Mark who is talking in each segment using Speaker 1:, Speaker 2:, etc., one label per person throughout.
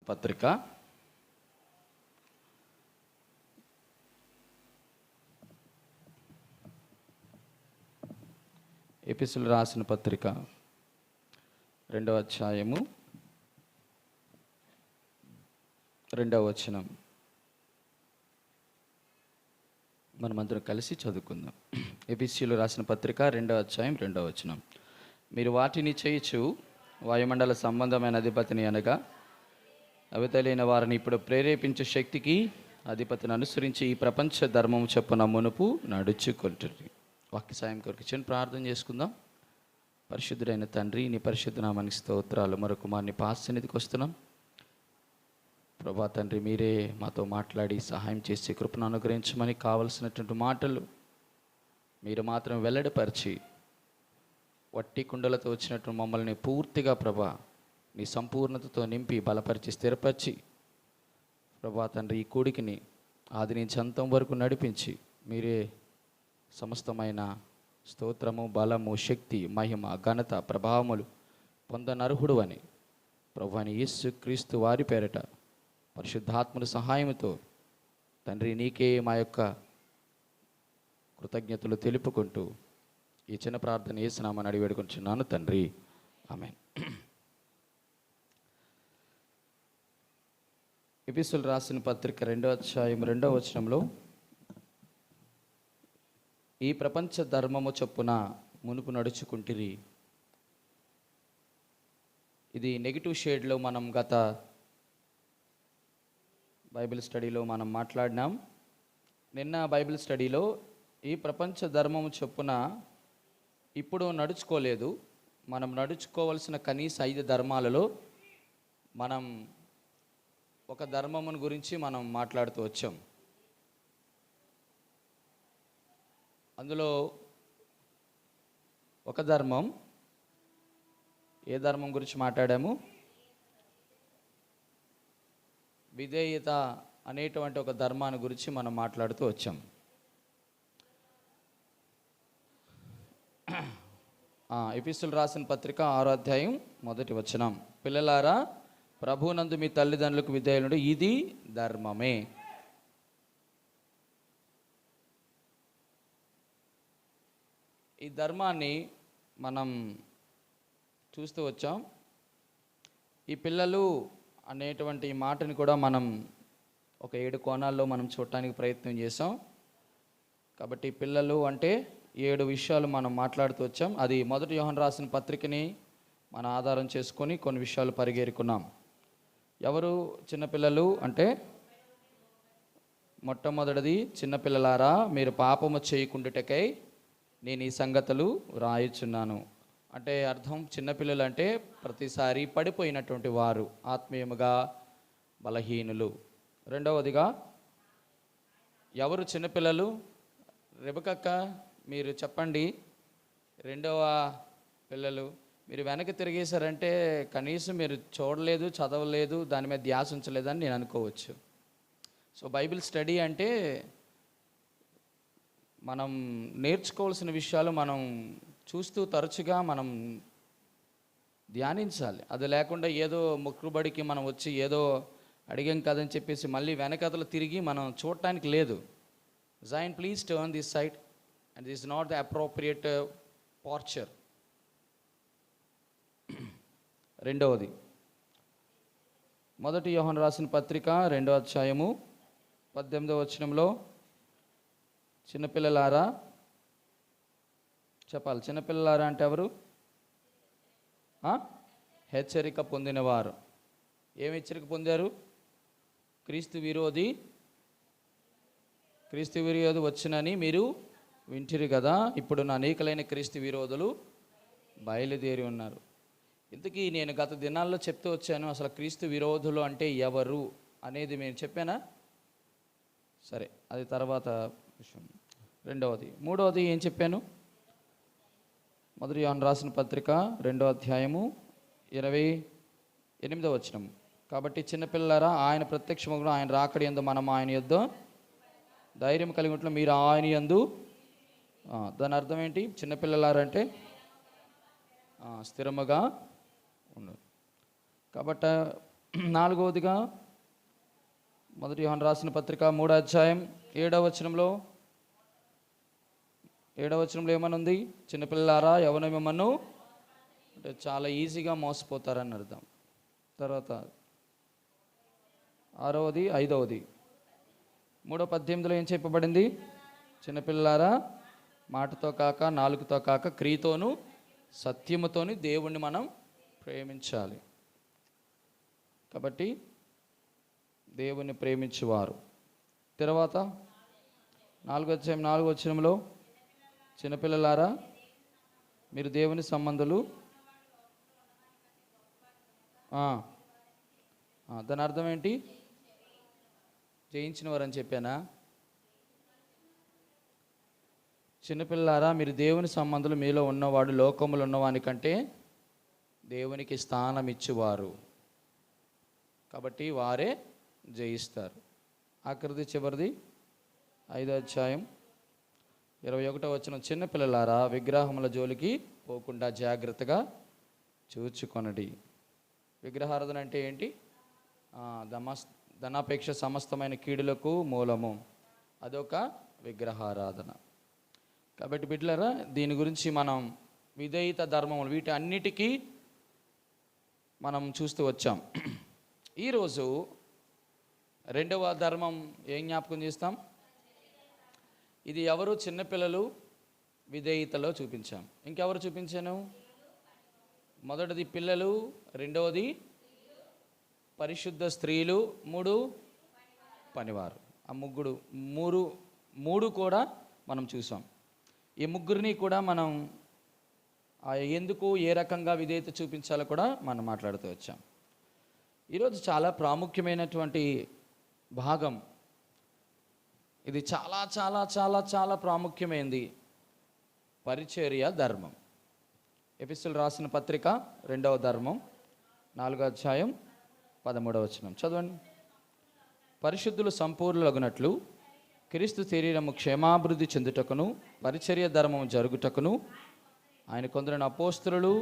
Speaker 1: పత్రిక ఎపిసోడ్ రాసిన పత్రిక 2వ అధ్యాయము 2వ వచనం మనమందరం కలిసి చదువుకుందాం. ఎపిసోడ్ రాసిన పత్రిక 2వ అధ్యాయం 2వ వచనం. మీరు వాటిని చేయుచు వాయుమండల సంబంధమైన అధిపతిని అనగా అవతలైన వారిని ఇప్పుడు ప్రేరేపించే శక్తికి అధిపతిని అనుసరించి ఈ ప్రపంచ ధర్మం చొప్పున మునుపు నడుచుకుంటుంది. వాక్య సాయం కొరకు చిన్న ప్రార్థన చేసుకుందాం. పరిశుద్ధుడైన తండ్రి, నీ పరిశుద్ధ నామానికి స్తోత్రాలు. మరొక మారిని పాసన్నిధికి వస్తున్నాం. ప్రభా తండ్రి, మీరే మాతో మాట్లాడి సహాయం చేసి కృపను అనుగ్రహించమని కావలసినటువంటి మాటలు మీరు మాత్రం వెల్లడిపరిచి వట్టి కుండలతో వచ్చినట్టు మమ్మల్ని పూర్తిగా ప్రభా నీ సంపూర్ణతతో నింపి బలపరిచి స్థిరపరిచి ప్రభా తండ్రి ఈ కూడికిని ఆది నుంచి అంతం వరకు నడిపించి మీరే సమస్తమైన స్తోత్రము, బలము, శక్తి, మహిమ, ఘనత, ప్రభావములు పొందనర్హుడు అని ప్రభువైన యేసు క్రీస్తు వారి పేరట పరిశుద్ధాత్మల సహాయంతో తండ్రి నీకే మా యొక్క కృతజ్ఞతలు తెలుపుకుంటూ ఈ చిన్న ప్రార్థన యేసునామమున అడిగి వేడుకొంచున్నాను తండ్రి, ఆమేన్. ఎపిసోడ్ రాసిన పత్రిక 2వ అధ్యాయం 2వ వచనంలో ఈ ప్రపంచ ధర్మము చొప్పున మునుపు నడుచుకుంటిరి. ఇది నెగిటివ్ షేడ్లో మనం గత బైబిల్ స్టడీలో మనం మాట్లాడినాం. నిన్న బైబిల్ స్టడీలో ఈ ప్రపంచ ధర్మము చొప్పున ఇప్పుడు నడుచుకోలేదు. మనం నడుచుకోవలసిన కనీస 5 ధర్మాలలో మనం ఒక ధర్మమును గురించి మనం మాట్లాడుతూ వచ్చాం. అందులో ఒక ధర్మం, ఏ ధర్మం గురించి మాట్లాడాము? విధేయత అనేటువంటి ఒక ధర్మాన్ని గురించి మనం మాట్లాడుతూ వచ్చాం. ఎపిసోడ్ రాసిన పత్రిక 6వ అధ్యాయం 1వ వచనం. పిల్లలారా, ప్రభువునందు మీ తల్లిదండ్రులకు విధేయులుండు, ఇది ధర్మమే. ఈ ధర్మాన్ని మనం చూస్తూ వచ్చాం. ఈ పిల్లలు అనేటువంటి ఈ మాటని కూడా మనం ఒక 7 కోణాల్లో మనం చూడటానికి ప్రయత్నం చేసాం. కాబట్టి పిల్లలు అంటే 7 విషయాలు మనం మాట్లాడుతూ వచ్చాం. అది 1 యోహాను రాసిన పత్రికని మన ఆధారం చేసుకొని కొన్ని విషయాలు పరిగెరుకున్నాం. ఎవరు చిన్నపిల్లలు అంటే మొట్టమొదటిది, చిన్నపిల్లలారా మీరు పాపము చేయకుండుటకై నేను ఈ సంగతులు రాయుచున్నాను. అంటే అర్థం, చిన్నపిల్లలు అంటే ప్రతిసారి పడిపోయినటువంటి వారు, ఆత్మీయముగా బలహీనులు. రెండవదిగా, ఎవరు చిన్నపిల్లలు? రెబెక్కక్క మీరు చెప్పండి. రెండవ పిల్లలు మీరు వెనక్కి తిరిగేశారంటే కనీసం మీరు చూడలేదు, చదవలేదు, దాని మీద ధ్యాస ఉంచలేదని నేను అనుకోవచ్చు. సో బైబిల్ స్టడీ అంటే మనం నేర్చుకోవాల్సిన విషయాలు మనం చూస్తూ తరచుగా మనం ధ్యానించాలి. అది లేకుండా ఏదో మొక్కుబడికి మనం వచ్చి ఏదో అడిగాం కదని చెప్పేసి మళ్ళీ వెనకతలు తిరిగి మనం చూడటానికి లేదు. Jain, please turn this side and this is not the appropriate posture. రెండవది, 1 యోహాను రాసిన పత్రిక 2వ అధ్యాయము 18వ వచనంలో చిన్నపిల్లలారా చెప్పాలి. చిన్నపిల్లలారా అంటే ఎవరు? హెచ్చరిక పొందినవారు. ఏమి హెచ్చరిక పొందారు? క్రీస్తు విరోధి వచ్చునని మీరు వింటిరి కదా, ఇప్పుడు నా అనేకులైన క్రీస్తు విరోధులు బయలుదేరి ఉన్నారు. ఇంతకీ నేను గత దినాల్లో చెప్తూ వచ్చాను, అసలు క్రీస్తు విరోధులు అంటే ఎవరు అనేది నేను చెప్పానా? సరే, అది తర్వాత విషయం. రెండవది. మూడవది ఏం చెప్పాను? 1 యోహాను రాసిన పత్రిక 2వ అధ్యాయము 28వ వచనం. కాబట్టి చిన్నపిల్లలారా, ఆయన ప్రత్యక్షముగా ఆయన రాకడి యందు మనం ఆయన యొద్ద ధైర్యం కలిగి ఉంటున్నాం. మీరు ఆయన యందు, దాని అర్థం ఏంటి? చిన్నపిల్లలారంటే స్థిరముగా ఉండు. కాబట్టి నాలుగవదిగా మొదటి యోహాను రాసిన పత్రిక 3వ అధ్యాయం 7వ వచనంలో ఏమనుంది? చిన్నపిల్లారా యవ్వన మిమ్మను అంటే చాలా ఈజీగా మోసపోతారని అర్థం. తర్వాత 6వది 5వది 3:18 ఏం చెప్పబడింది? చిన్నపిల్లారా మాటతో కాక నాలుగుతో కాక క్రియతోనూ సత్యముతోని దేవుణ్ణి మనం ప్రేమించాలి. కాబట్టి దేవుణ్ణి ప్రేమించువారు. తర్వాత 4వ అధ్యాయం 4వ వచనంలో చిన్నపిల్లలారా మీరు దేవుని సంబంధులు. దాని అర్థం ఏంటి? జయించిన వారు అని చెప్పానా? చిన్నపిల్లారా మీరు దేవుని సంబంధులు, మీలో ఉన్నవాడు లోకములు ఉన్నవాని కంటే దేవునికి స్థానం ఇచ్చేవారు, కాబట్టి వారే జయిస్తారు. ఆఖరిది చివరిది 5వ అధ్యాయం 21వ వచనం, చిన్నపిల్లలారా విగ్రహముల జోలికి పోకుండా జాగ్రత్తగా చూచుకొనడి. విగ్రహారాధన అంటే ఏంటి? ధనాపేక్ష సమస్తమైన కీడులకు మూలము. అదొక విగ్రహారాధన. కాబట్టి బిడ్డలారా దీని గురించి మనం విధేయత ధర్మములు వీటి అన్నిటికీ మనం చూస్తూ వచ్చాం. ఈరోజు రెండవ ధర్మం ఏం జ్ఞాపకం చేస్తాం? ఇది ఎవరు? చిన్నపిల్లలు విధేయతలో చూపించాం. ఇంకెవరు చూపించాను? మొదటిది పిల్లలు, రెండవది పరిశుద్ధ స్త్రీలు, 3 పనివారు. ఆ మూడు కూడా మనం చూసాం. ఈ ముగ్గురిని కూడా మనం ఎందుకు ఏ రకంగా విధేయత చూపించాలో కూడా మనం మాట్లాడుతూ వచ్చాం. ఈరోజు చాలా ప్రాముఖ్యమైనటువంటి భాగం ఇది. చాలా చాలా చాలా చాలా ప్రాముఖ్యమైనది పరిచర్య ధర్మం. ఎఫెసీయులు రాసిన పత్రిక 2వ ధర్మం 4వ అధ్యాయం 13వ వచనం చదవండి. పరిశుద్ధులు సంపూర్ణులగునట్లు క్రీస్తు శరీరము క్షేమాభివృద్ధి చెందుటకును పరిచర్య ధర్మము జరుగుటకును ఆయన కొందరు అపోస్తలులు,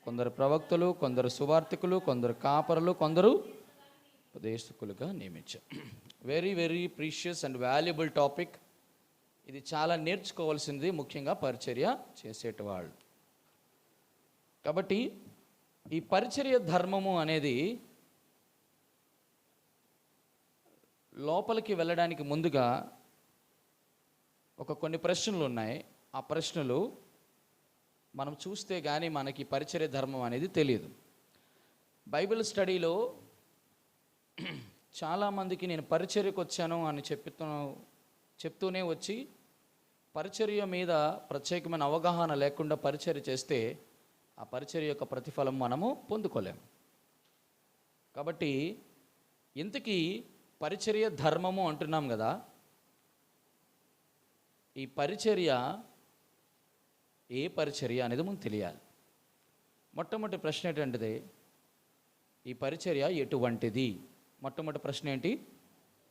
Speaker 1: కొందరు ప్రవక్తలు, కొందరు సువార్తికులు, కొందరు కాపరులు, కొందరు ఉపదేశకులుగా నియమించారు. Very very precious and valuable topic. ఇది చాలా నేర్చుకోవాల్సింది, ముఖ్యంగా పరిచర్య చేసేటవాళ్ళు. కాబట్టి ఈ పరిచర్య ధర్మము అనేది లోపలికి వెళ్ళడానికి ముందుగా కొన్ని ప్రశ్నలు ఉన్నాయి. ఆ ప్రశ్నలు మనం చూస్తే కానీ మనకి పరిచర్య ధర్మం అనేది తెలియదు. బైబిల్ స్టడీలో చాలామందికి నేను పరిచర్యకు వచ్చాను అని చెప్తూనే వచ్చి పరిచర్య మీద ప్రత్యేకమైన అవగాహన లేకుండా పరిచర్య చేస్తే ఆ పరిచర్య యొక్క ప్రతిఫలం మనము పొందుకోలేము. కాబట్టి ఇంతకీ పరిచర్య ధర్మము అంటున్నాం కదా, ఈ పరిచర్య ఏ పరిచర్య అనేది మనకు తెలియాలి. మొట్టమొదటి ప్రశ్న ఏంటంటే ఈ పరిచర్య ఎటువంటిది? మొట్టమొదటి ప్రశ్న ఏంటి?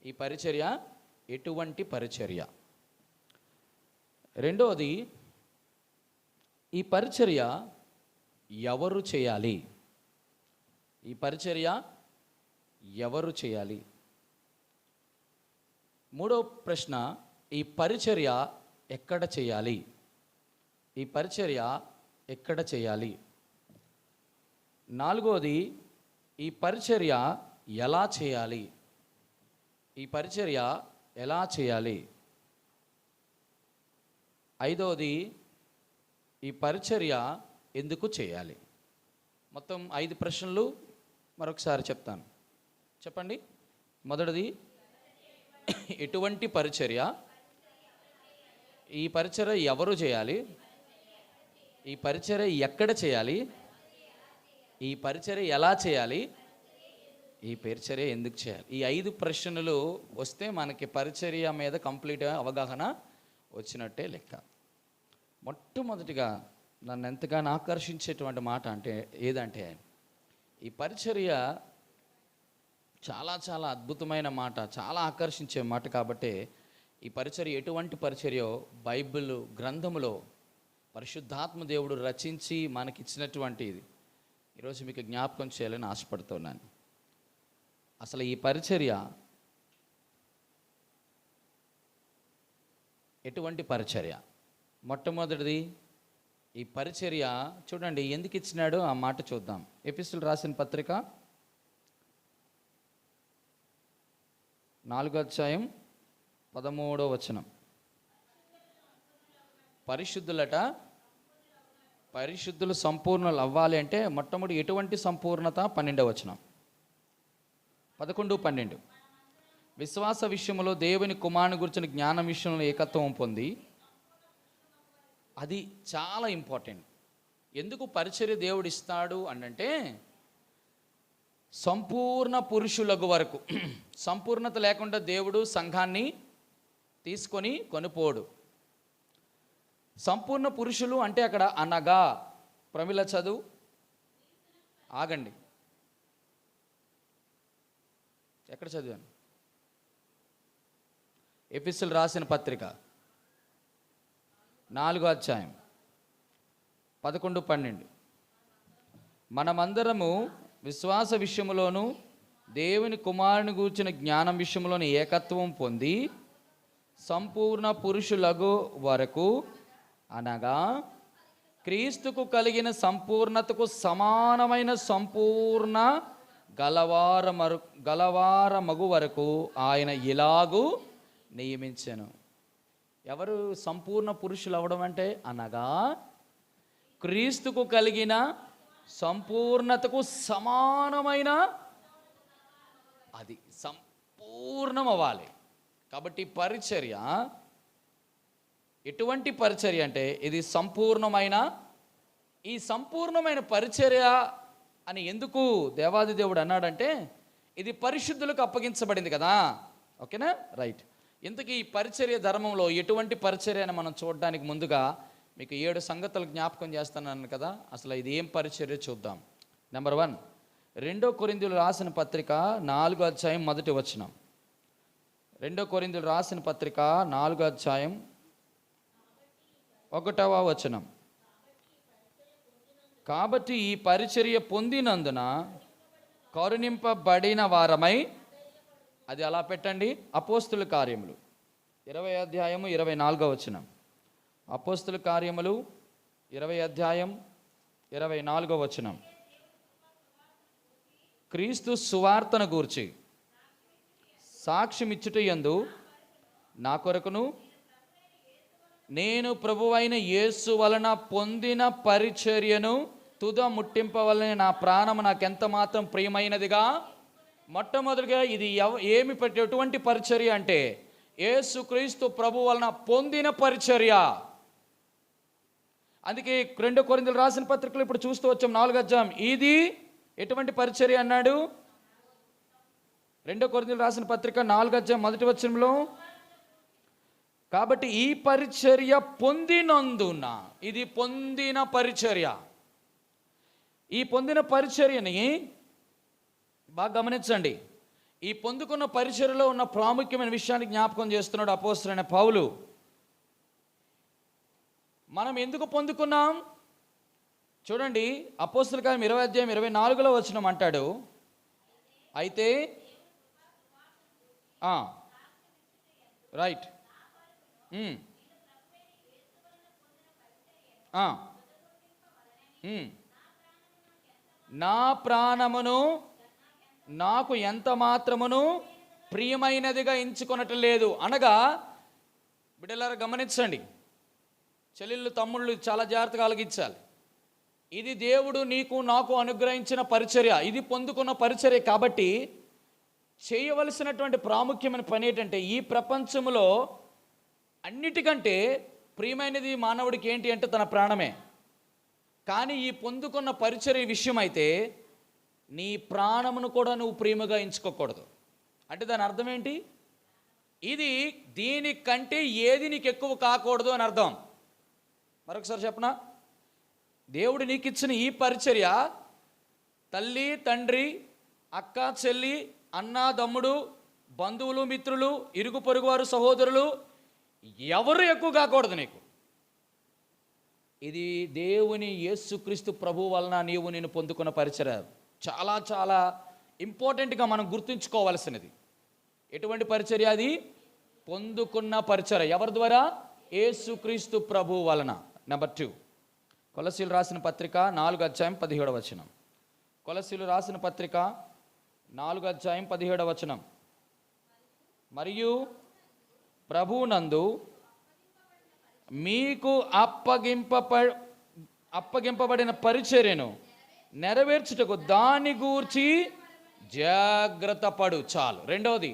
Speaker 1: ఈ పరిచర్య ఎటువంటి పరిచర్య? రెండవది, ఈ పరిచర్య ఎవరు చేయాలి? ఈ పరిచర్య ఎవరు చేయాలి? మూడవ ప్రశ్న, ఈ పరిచర్య ఎక్కడ చేయాలి? ఈ పరిచర్య ఎక్కడ చేయాలి? నాలుగవది, ఈ పరిచర్య ఎలా చేయాలి? ఈ పరిచర్య ఎలా చేయాలి? ఐదవది, ఈ పరిచర్య ఎందుకు చేయాలి? మొత్తం 5 ప్రశ్నలు మరొకసారి చెప్తాను, చెప్పండి. మొదటిది, ఎటువంటి పరిచర్య? ఈ పరిచర్య ఎవరు చేయాలి? ఈ పరిచర్య ఎక్కడ చేయాలి? ఈ పరిచర్య ఎలా చేయాలి? ఈ పరిచర్య ఎందుకు చేయాలి? ఈ 5 ప్రశ్నలు వస్తే మనకి పరిచర్య మీద కంప్లీట్గా అవగాహన వచ్చినట్టే లెక్క. మొట్టమొదటిగా నన్ను ఎంతగానో ఆకర్షించేటువంటి మాట ఏదంటే ఈ పరిచర్య చాలా చాలా అద్భుతమైన మాట, చాలా ఆకర్షించే మాట. కాబట్టి ఈ పరిచర్య ఎటువంటి పరిచర్యో బైబిల్ గ్రంథములో పరిశుద్ధాత్మ దేవుడు రచించి మనకిచ్చినటువంటిది ఈరోజు మీకు జ్ఞాపకం చేయాలని ఆశపడుతున్నాను. అసలు ఈ పరిచర్య ఎటువంటి పరిచర్య? మొట్టమొదటిది, ఈ పరిచర్య చూడండి ఎందుకు ఇచ్చినాడో ఆ మాట చూద్దాం. ఎఫెసీయులకు రాసిన పత్రిక 4వ అధ్యాయం 13వ వచనం. పరిశుద్ధులు సంపూర్ణులు అవ్వాలి అంటే మొట్టమొదటి ఎటువంటి సంపూర్ణత? 12వ వచనం, 11, 12. విశ్వాస విషయంలో దేవుని కుమారుని గురించిన జ్ఞానం విషయంలో ఏకత్వం పొంది, అది చాలా ఇంపార్టెంట్. ఎందుకు పరిచర్య దేవుడు ఇస్తాడు అంటే సంపూర్ణ పురుషులకు వరకు. సంపూర్ణత లేకుండా దేవుడు సంఘాన్ని తీసుకొని కొనుపోడు. సంపూర్ణ పురుషులు అంటే అక్కడ అనగా, ప్రమిళ చదువు, ఆగండి, ఎక్కడ చదివాను? ఎఫెసీయులకు రాసిన పత్రిక 4వ అధ్యాయం 11, 12. మనమందరము విశ్వాస విషయంలోను దేవుని కుమారుని గూర్చిన జ్ఞానం విషయంలోని ఏకత్వం పొంది సంపూర్ణ పురుషులగు వరకు, అనగా క్రీస్తుకు కలిగిన సంపూర్ణతకు సమానమైన సంపూర్ణ గలవారమగు వరకు ఆయన ఇలాగూ నియమించెను. ఎవరు సంపూర్ణ పురుషులు అవ్వడం అంటే? అనగా క్రీస్తుకు కలిగిన సంపూర్ణతకు సమానమైన, అది సంపూర్ణం అవ్వాలి. కాబట్టి పరిచర్య ఎటువంటి పరిచర్య అంటే ఇది సంపూర్ణమైన, ఈ సంపూర్ణమైన పరిచర్య అని ఎందుకు దేవాది దేవుడు అన్నాడంటే ఇది పరిశుద్ధులకు అప్పగించబడింది కదా. ఓకేనా? రైట్. ఇంతకీ ఈ పరిచర్య ధర్మంలో ఎటువంటి పరిచర్య అని మనం చూడడానికి ముందుగా మీకు 7 సంగతులు జ్ఞాపకం చేస్తున్నాను కదా. అసలు ఇది ఏం పరిచర్య చూద్దాం. నెంబర్ 1, 2 కొరింథీయులకు రాసిన పత్రిక 4వ అధ్యాయం 1వ వచనం. 2 కొరింథీయులకు రాసిన పత్రిక 4వ అధ్యాయం 1వ వచనం. కాబట్టి ఈ పరిచర్య పొందినందున కరుణింపబడిన వారమై, అది అలా పెట్టండి, అపోస్తుల కార్యములు 20వ అధ్యాయం 24వ వచనం. అపోస్తుల కార్యములు 20వ అధ్యాయం 24వ వచనం. క్రీస్తు సువార్తను గూర్చి సాక్ష్యమిచ్చుటయందు నా కొరకును నేను ప్రభువైన యేసు వలన పొందిన పరిచర్యను తుద ముట్టింపవలన నా ప్రాణము నాకెంత మాత్రం ప్రియమైనదిగా. మొట్టమొదటిగా ఇది ఎటువంటి పరిచర్య అంటే యేసు క్రీస్తు ప్రభు వలన పొందిన పరిచర్య. అందుకే 2 కొరింథీయులకు రాసిన పత్రికలు ఇప్పుడు చూస్తూ వచ్చాం 4వ అధ్యాయం. ఇది ఎటువంటి పరిచర్య అన్నాడు? 2 కొరింథీయులకు రాసిన పత్రిక 4వ అధ్యాయం 1వ వచనంలో, కాబట్టి ఈ పరిచర్య పొందినందున, ఇది పొందిన పరిచర్య. ఈ పొందిన పరిచర్యని బాగా గమనించండి. ఈ పొందుకున్న పరిచర్యలో ఉన్న ప్రాముఖ్యమైన విషయాన్ని జ్ఞాపకం చేస్తున్నాడు అపోస్తలుడైన పౌలు. మనం ఎందుకు పొందుకున్నాం చూడండి. అపోస్తల కార్యం 20వ అధ్యాయం 24వ వచనం అంటాడు, అయితే రైట్, నా ప్రాణమును నాకు ఎంత మాత్రమును ప్రియమైనదిగా ఎంచుకొనటం లేదు. అనగా బిడ్డలారా గమనించండి, చెల్లెళ్ళు తమ్ముళ్ళు చాలా జాగ్రత్తగా ఆలకించాలి. ఇది దేవుడు నీకు నాకు అనుగ్రహించిన పరిచర్య, ఇది పొందుకున్న పరిచర్య. కాబట్టి చేయవలసినటువంటి ప్రాముఖ్యమైన పని ఏంటంటే ఈ ప్రపంచంలో అన్నిటికంటే ప్రియమైనది మానవుడికి ఏంటి అంటే తన ప్రాణమే. కానీ ఈ పొందుకున్న పరిచర్య విషయం అయితే నీ ప్రాణమును కూడా నువ్వు ప్రేమగా ఎంచుకోకూడదు. అంటే దాని అర్థం ఏంటి? ఇది దీనికంటే ఏది నీకు ఎక్కువ కాకూడదు అని అర్థం. మరొకసారి చెప్పనా, దేవుడు నీకు ఇచ్చిన ఈ పరిచర్య తల్లి తండ్రి అక్క చెల్లి అన్న తమ్ముడు బంధువులు మిత్రులు ఇరుగు పొరుగు వారు సహోదరులు ఎవరు ఎక్కువ కాకూడదు నీకు. ఇది దేవుని యేసుక్రీస్తు ప్రభు వలన నేను పొందుకున్న పరిచర్య. చాలా చాలా
Speaker 2: ఇంపార్టెంట్గా మనం గుర్తుంచుకోవాల్సినది. ఎటువంటి పరిచర్య అది? పొందుకున్న పరిచర్య. ఎవరి ద్వారా? యేసుక్రీస్తు ప్రభు వలన. నెంబర్ 2, కొలస్సీలు రాసిన పత్రిక 4:17. కొలస్సీలు రాసిన పత్రిక 4:17. మరియు ప్రభువునందు మీకు అప్పగింపబడిన పరిచర్యను నెరవేర్చుటకు దాని గూర్చి జాగ్రత్త పడు. చాలు. రెండవది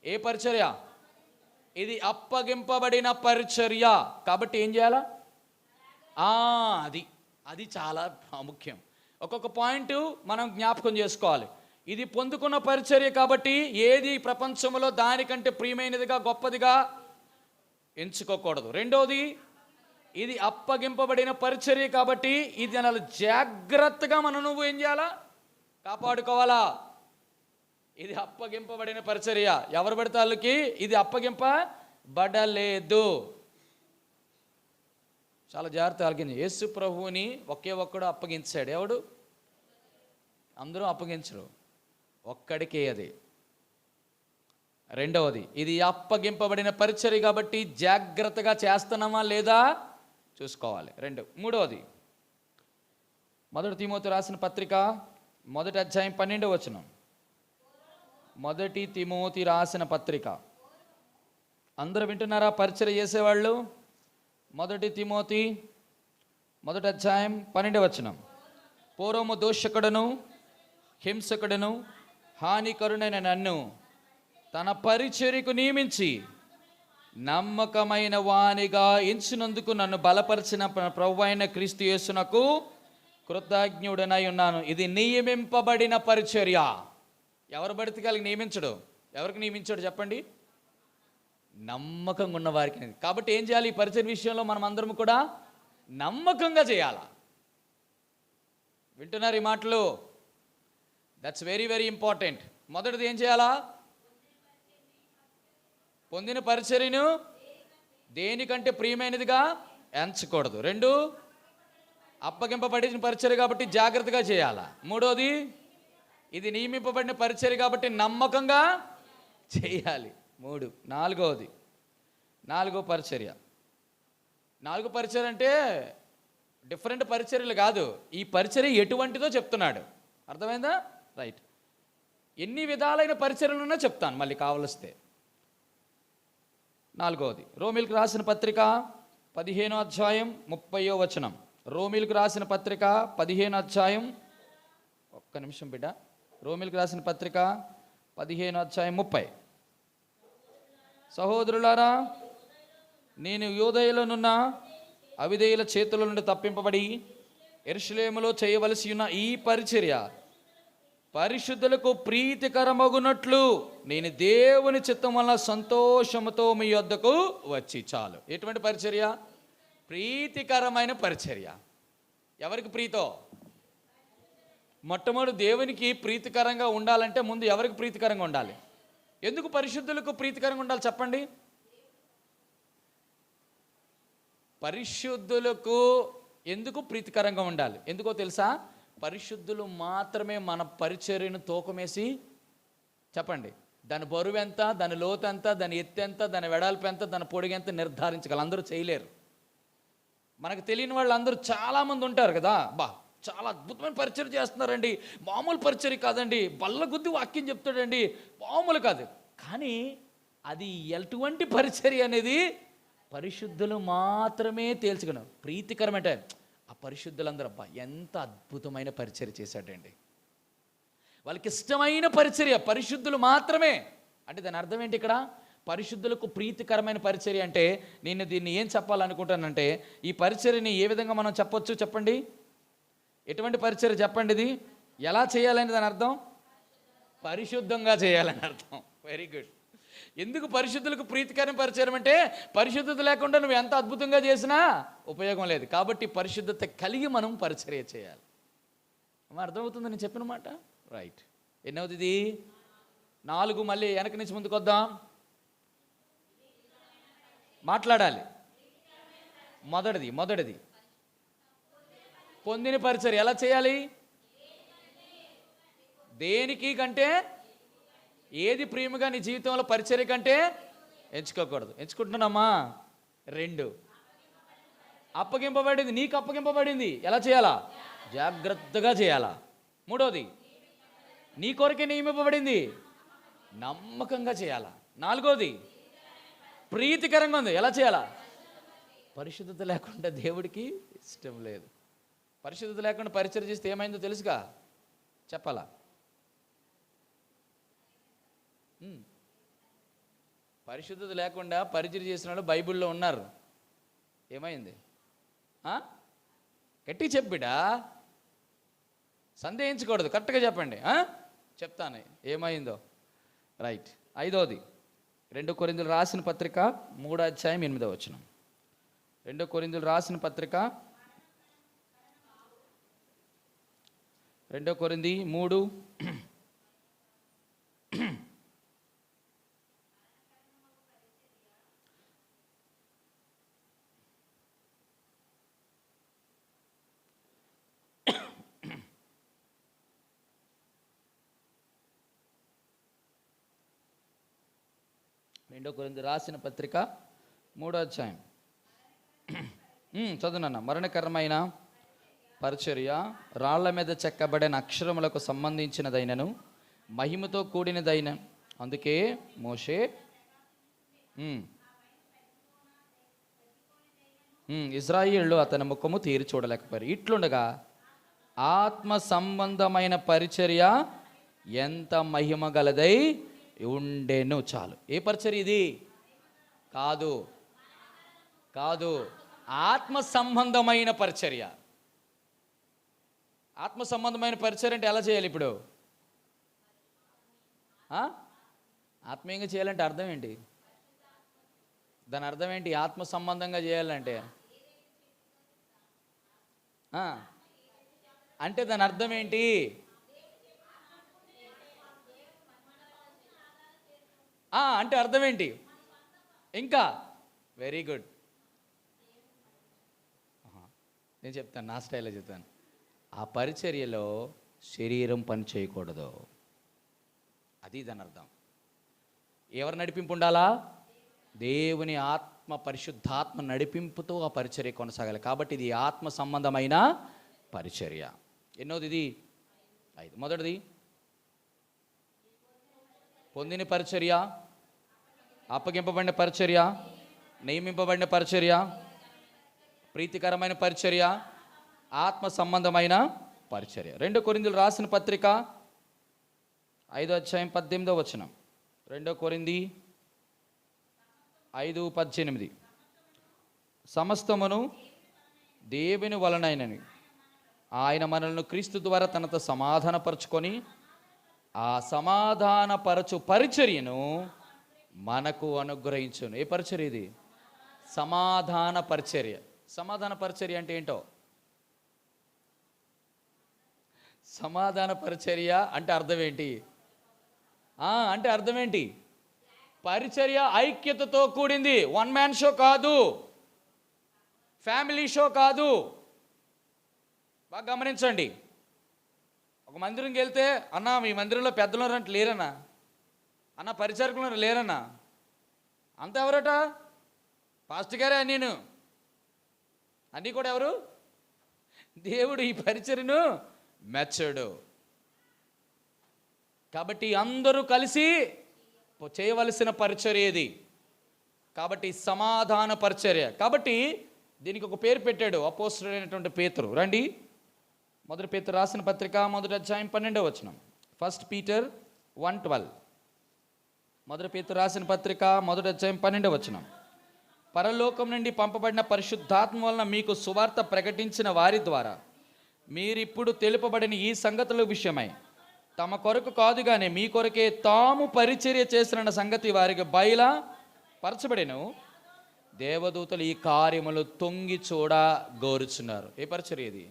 Speaker 2: ఏ పరిచర్య? ఇది అప్పగింపబడిన పరిచర్య. కాబట్టి ఏం చేయాలా? అది చాలా ప్రాముఖ్యం. ఒక్కొక్క పాయింట్ మనం జ్ఞాపకం చేసుకోవాలి. ఇది పొందుకున్న పరిచర్య కాబట్టి ఏది ప్రపంచంలో దానికంటే ప్రియమైనదిగా గొప్పదిగా ఎంచుకోకూడదు. రెండోది, ఇది అప్పగింపబడిన పరిచర్య కాబట్టి ఇది అలా జాగ్రత్తగా నువ్వు ఏం చేయాలా? కాపాడుకోవాలా. ఇది అప్పగింపబడిన పరిచర్య. ఎవరు పడితే వాళ్ళకి ఇది అప్పగింపబడలేదు. చాలా జాగ్రత్త ఆలకించి. యేసు ప్రభువుని ఒకే ఒక్కడు అప్పగించాడు. ఎవడు? అందరూ అప్పగించరు, ఒక్కడికే అది. రెండవది, ఇది అప్పగింపబడిన పరిచర్య కాబట్టి జాగ్రత్తగా చేస్తున్నామా లేదా చూసుకోవాలి. మూడవది, 1 తిమోతి రాసిన పత్రిక 1:12. 1 తిమోతి రాసిన పత్రిక. అందరూ వింటున్నారా? పరిచర్య చేసేవాళ్ళు. 1 తిమోతి 1:12. పూర్వము దోషకుడను హింసకుడను హానికరుడైన నన్ను తన పరిచర్యకు నియమించి నమ్మకమైన వానిగా ఎంచినందుకు నన్ను బలపరిచిన ప్రభువైన క్రీస్తు యేసునకు కృతజ్ఞుడనై ఉన్నాను. ఇది నియమింపబడిన పరిచర్య. ఎవరు పడితే వాళ్ళకి నియమించడు. ఎవరికి నియమించాడు చెప్పండి? నమ్మకంగా ఉన్న వారికి. కాబట్టి ఏం చేయాలి? ఈ పరిచర్య విషయంలో మనం అందరం కూడా నమ్మకంగా చేయాలా. వింటున్నారు ఈ మాటలు? That's very very important. మొదటిది ఏం చేయాలా? పొందిన పరిచర్యను దేనికంటే ప్రియమైనదిగా ఎంచకూడదు. 2, అప్పగింపబడిన పరిచర్య కాబట్టి జాగ్రత్తగా చేయాలా. మూడోది, ఇది నియమింపబడిన పరిచర్య కాబట్టి నమ్మకంగా చేయాలి. 3. నాలుగో పరిచర్య. 4 పరిచర్య అంటే డిఫరెంట్ పరిచర్యలు కాదు. ఈ పరిచర్య ఎటువంటిదో చెప్తున్నాడు. అర్థమైందా? రైట్. ఎన్ని విధాలైన పరిచర్యలు ఉన్నా చెప్తాను మళ్ళీ కావలిస్తే. 4వది, రోమీలకు రాసిన పత్రిక 15:30. రోమీలకు రాసిన పత్రిక 15 ఒక్క నిమిషం బిడ్డ. రోమీలకు రాసిన పత్రిక 15:30. సహోదరులారా, నేను యూదయలోనున్న అవిధేయుల చేతుల నుండి తప్పింపబడి యెరూషలేములో చేయవలసి ఉన్న ఈ పరిచర్య పరిశుద్ధులకు ప్రీతికరమగునట్లు నేను దేవుని చిత్తం వల్ల సంతోషముతో మీ యొద్దకు వచ్చి. చాలు. ఎటువంటి పరిచర్య? ప్రీతికరమైన పరిచర్య. ఎవరికి ప్రీతో? మొట్టమొదటి దేవునికి ప్రీతికరంగా ఉండాలంటే ముందు ఎవరికి ప్రీతికరంగా ఉండాలి? ఎందుకు పరిశుద్ధులకు ప్రీతికరంగా ఉండాలి చెప్పండి? పరిశుద్ధులకు ఎందుకు ప్రీతికరంగా ఉండాలి? ఎందుకో తెలుసా? పరిశుద్ధులు మాత్రమే మన పరిచర్యను తూకమేసి చెప్పండి, దాని బరువు ఎంత, దాని లోతు ఎంత, దాని ఎత్తు ఎంత, దాని వెడల్పు ఎంత, దాని పొడుగు ఎంత నిర్ధారించగలరు. అందరూ చేయలేరు. మనకు తెలియని వాళ్ళు అందరూ చాలామంది ఉంటారు కదా. చాలా అద్భుతమైన పరిచర్య చేస్తున్నారండి, మామూలు పరిచర్య కాదండి, బల్ల గుద్ది వాక్యం చెప్తాడండి, మామూలు కాదు. కానీ అది ఎటువంటి పరిచర్య అనేది పరిశుద్ధులు మాత్రమే తేల్చుకున్నారు. ప్రీతికరం అంటే ఆ పరిశుద్ధులందరూ ఎంత అద్భుతమైన పరిచర్య చేశాడండి, వాళ్ళకి ఇష్టమైన పరిచర్య పరిశుద్ధులు మాత్రమే. అంటే దాని అర్థం ఏంటి? ఇక్కడ పరిశుద్ధులకు ప్రీతికరమైన పరిచర్య అంటే నేను దీన్ని ఏం చెప్పాలనుకుంటానంటే, ఈ పరిచర్యని ఏ విధంగా మనం చెప్పొచ్చు చెప్పండి? ఎటువంటి పరిచర్య చెప్పండి? ఇది ఎలా చేయాలని దాని అర్థం? పరిశుద్ధంగా చేయాలని అర్థం. Very good. ఎందుకు పరిశుద్ధులకు ప్రీతికరమైన పరిచయం అంటే పరిశుద్ధత లేకుండా నువ్వు ఎంత అద్భుతంగా చేసినా ఉపయోగం లేదు. కాబట్టి పరిశుద్ధత కలిగి మనం పరిచర్య చేయాలి. అర్థమవుతుంది నేను చెప్పిన మాట? రైట్. ఎన్నవది ఇది? 4. మళ్ళీ వెనక నుంచి ముందుకు వద్దాం. మాట్లాడాలి. మొదటిది పొందిన పరిచర్య ఎలా చేయాలి? దేనికి కంటే, ఏది ప్రియముగా నీ జీవితంలో పరిచర్య కంటే ఎంచుకోకూడదు. ఎంచుకుంటున్నామా? 2, అప్పగింపబడింది, నీకు అప్పగింపబడింది. ఎలా చేయాలా? జాగ్రత్తగా చేయాలా. 3వది, నీ కొరకే నియమింపబడింది, నమ్మకంగా చేయాలా. 4వది, ప్రీతికరంగా ఉంది. ఎలా చేయాలా? పరిశుద్ధత లేకుండా దేవుడికి ఇష్టం లేదు. పరిశుద్ధత లేకుండా పరిచర్య చేస్తే ఏమైందో తెలుసుగా? చెప్పాలా? పరిశుద్ధత లేకుండా పరిచర్య చేసిన వాళ్ళు బైబిల్లో ఉన్నారు. ఏమైంది? గట్టిగా చెప్పిడా, సందేహించకూడదు, కరెక్ట్గా చెప్పండి. చెప్తాను ఏమైందో. రైట్. 5వది, 2 కొరింథీయులు రాసిన పత్రిక 3వ అధ్యాయం 8వ వచనం. 2 కొరింథీయులు రాసిన పత్రిక 2 కొరింథీ 3. రెండో కొరింథీ రాసిన పత్రిక 3వ అధ్యాయం. చదువునన్న. మరణకరమైన పరిచర్య రాళ్ల మీద చెక్కబడిన అక్షరములకు సంబంధించినదైనను మహిమతో కూడినదైన, అందుకే మోషే ఇజ్రాయేళ్ళు అతని ముఖము తీరి చూడలేకపోయారు. ఇట్లుండగా ఆత్మ సంబంధమైన పరిచర్య ఎంత మహిమ గలదై ఉండెను. చాలు. ఏ పరిచర్య ఇది? కాదు, ఆత్మ సంబంధమైన పరిచర్య. ఆత్మ సంబంధమైన పరిచర్య అంటే ఎలా చేయాలి? ఇప్పుడు ఆత్మీయంగా చేయాలంటే అర్థం ఏంటి? దాని అర్థం ఏంటి? ఆత్మ సంబంధంగా చేయాలంటే అంటే దాని అర్థం ఏంటి? అంటే అర్థం ఏంటి? ఇంకా వెరీ గుడ్. నేను చెప్తాను, నా స్టైల్లో చెప్తాను. ఆ పరిచర్యలో శరీరం పని చేయకూడదు, అది దాని అర్థం. ఎవరు నడిపింపు ఉండాలా? దేవుని ఆత్మ, పరిశుద్ధాత్మ నడిపింపుతో ఆ పరిచర్య కొనసాగాలి. కాబట్టి ఇది ఆత్మ సంబంధమైన పరిచర్య. ఎన్నోది ఇది? 5. మొదటిది పొందిన పరిచర్య, అప్పగింపబడిన పరిచర్య, నియమింపబడిన పరిచర్య, ప్రీతికరమైన పరిచర్య, ఆత్మ సంబంధమైన పరిచర్య. 2 కొరింథీయులు రాసిన పత్రిక 5వ అధ్యాయం 18వ వచనం. 2 కొరింథీ 5:18. సమస్తమును దేవుని వలనైనని ఆయన మనల్ని క్రీస్తు ద్వారా తనతో సమాధానపరచుకొని ఆ సమాధానపరచు పరిచర్యను మనకు అనుగ్రహించును. ఏ పరిచర్య ఇది? సమాధాన పరిచర్య. సమాధాన పరిచర్య అంటే ఏంటో? సమాధాన పరిచర్య అంటే అర్థం ఏంటి? అంటే అర్థం ఏంటి? పరిచర్య ఐక్యతతో కూడింది. 1 మ్యాన్ షో కాదు, ఫ్యామిలీ షో కాదు. బాగా గమనించండి. ఒక మందిరంకి వెళ్తే, అన్న మీ మందిరంలో పెద్దలు అంటే లేరన్నా, అన్న పరిచారకులు లేరన్నా, అంత ఎవరట? పాస్టర్ గారే. నేను అన్నీ కూడా ఎవరు? దేవుడు ఈ పరిచర్యను మెచ్చడు. కాబట్టి అందరూ కలిసి చేయవలసిన పరిచర్య ఇది. కాబట్టి సమాధాన పరిచర్య. కాబట్టి దీనికి ఒక పేరు పెట్టాడు అపోస్తలుడైనటువంటి పేతురు. రండి, 1 పేతురు రాసిన పత్రిక 1వ అధ్యాయం 12వ వచనం. 1 Peter 1:12. 1 పేతురు రాసిన పత్రిక 1వ అధ్యాయం 12వ వచనం. పరలోకం నుండి పంపబడిన పరిశుద్ధాత్మ వలన మీకు సువార్త ప్రకటించిన వారి ద్వారా మీరిప్పుడు తెలుపబడిన ఈ సంగతుల విషయమై తమ కొరకు కాదు కానీ మీ కొరకే తాము పరిచర్య చేస్తున్న సంగతి వారికి బయలా పరచబడెను. దేవదూతలు ఈ కార్యములు తొంగి చూడ గోరుచున్నారు. ఏ పరిచర్య ఇది?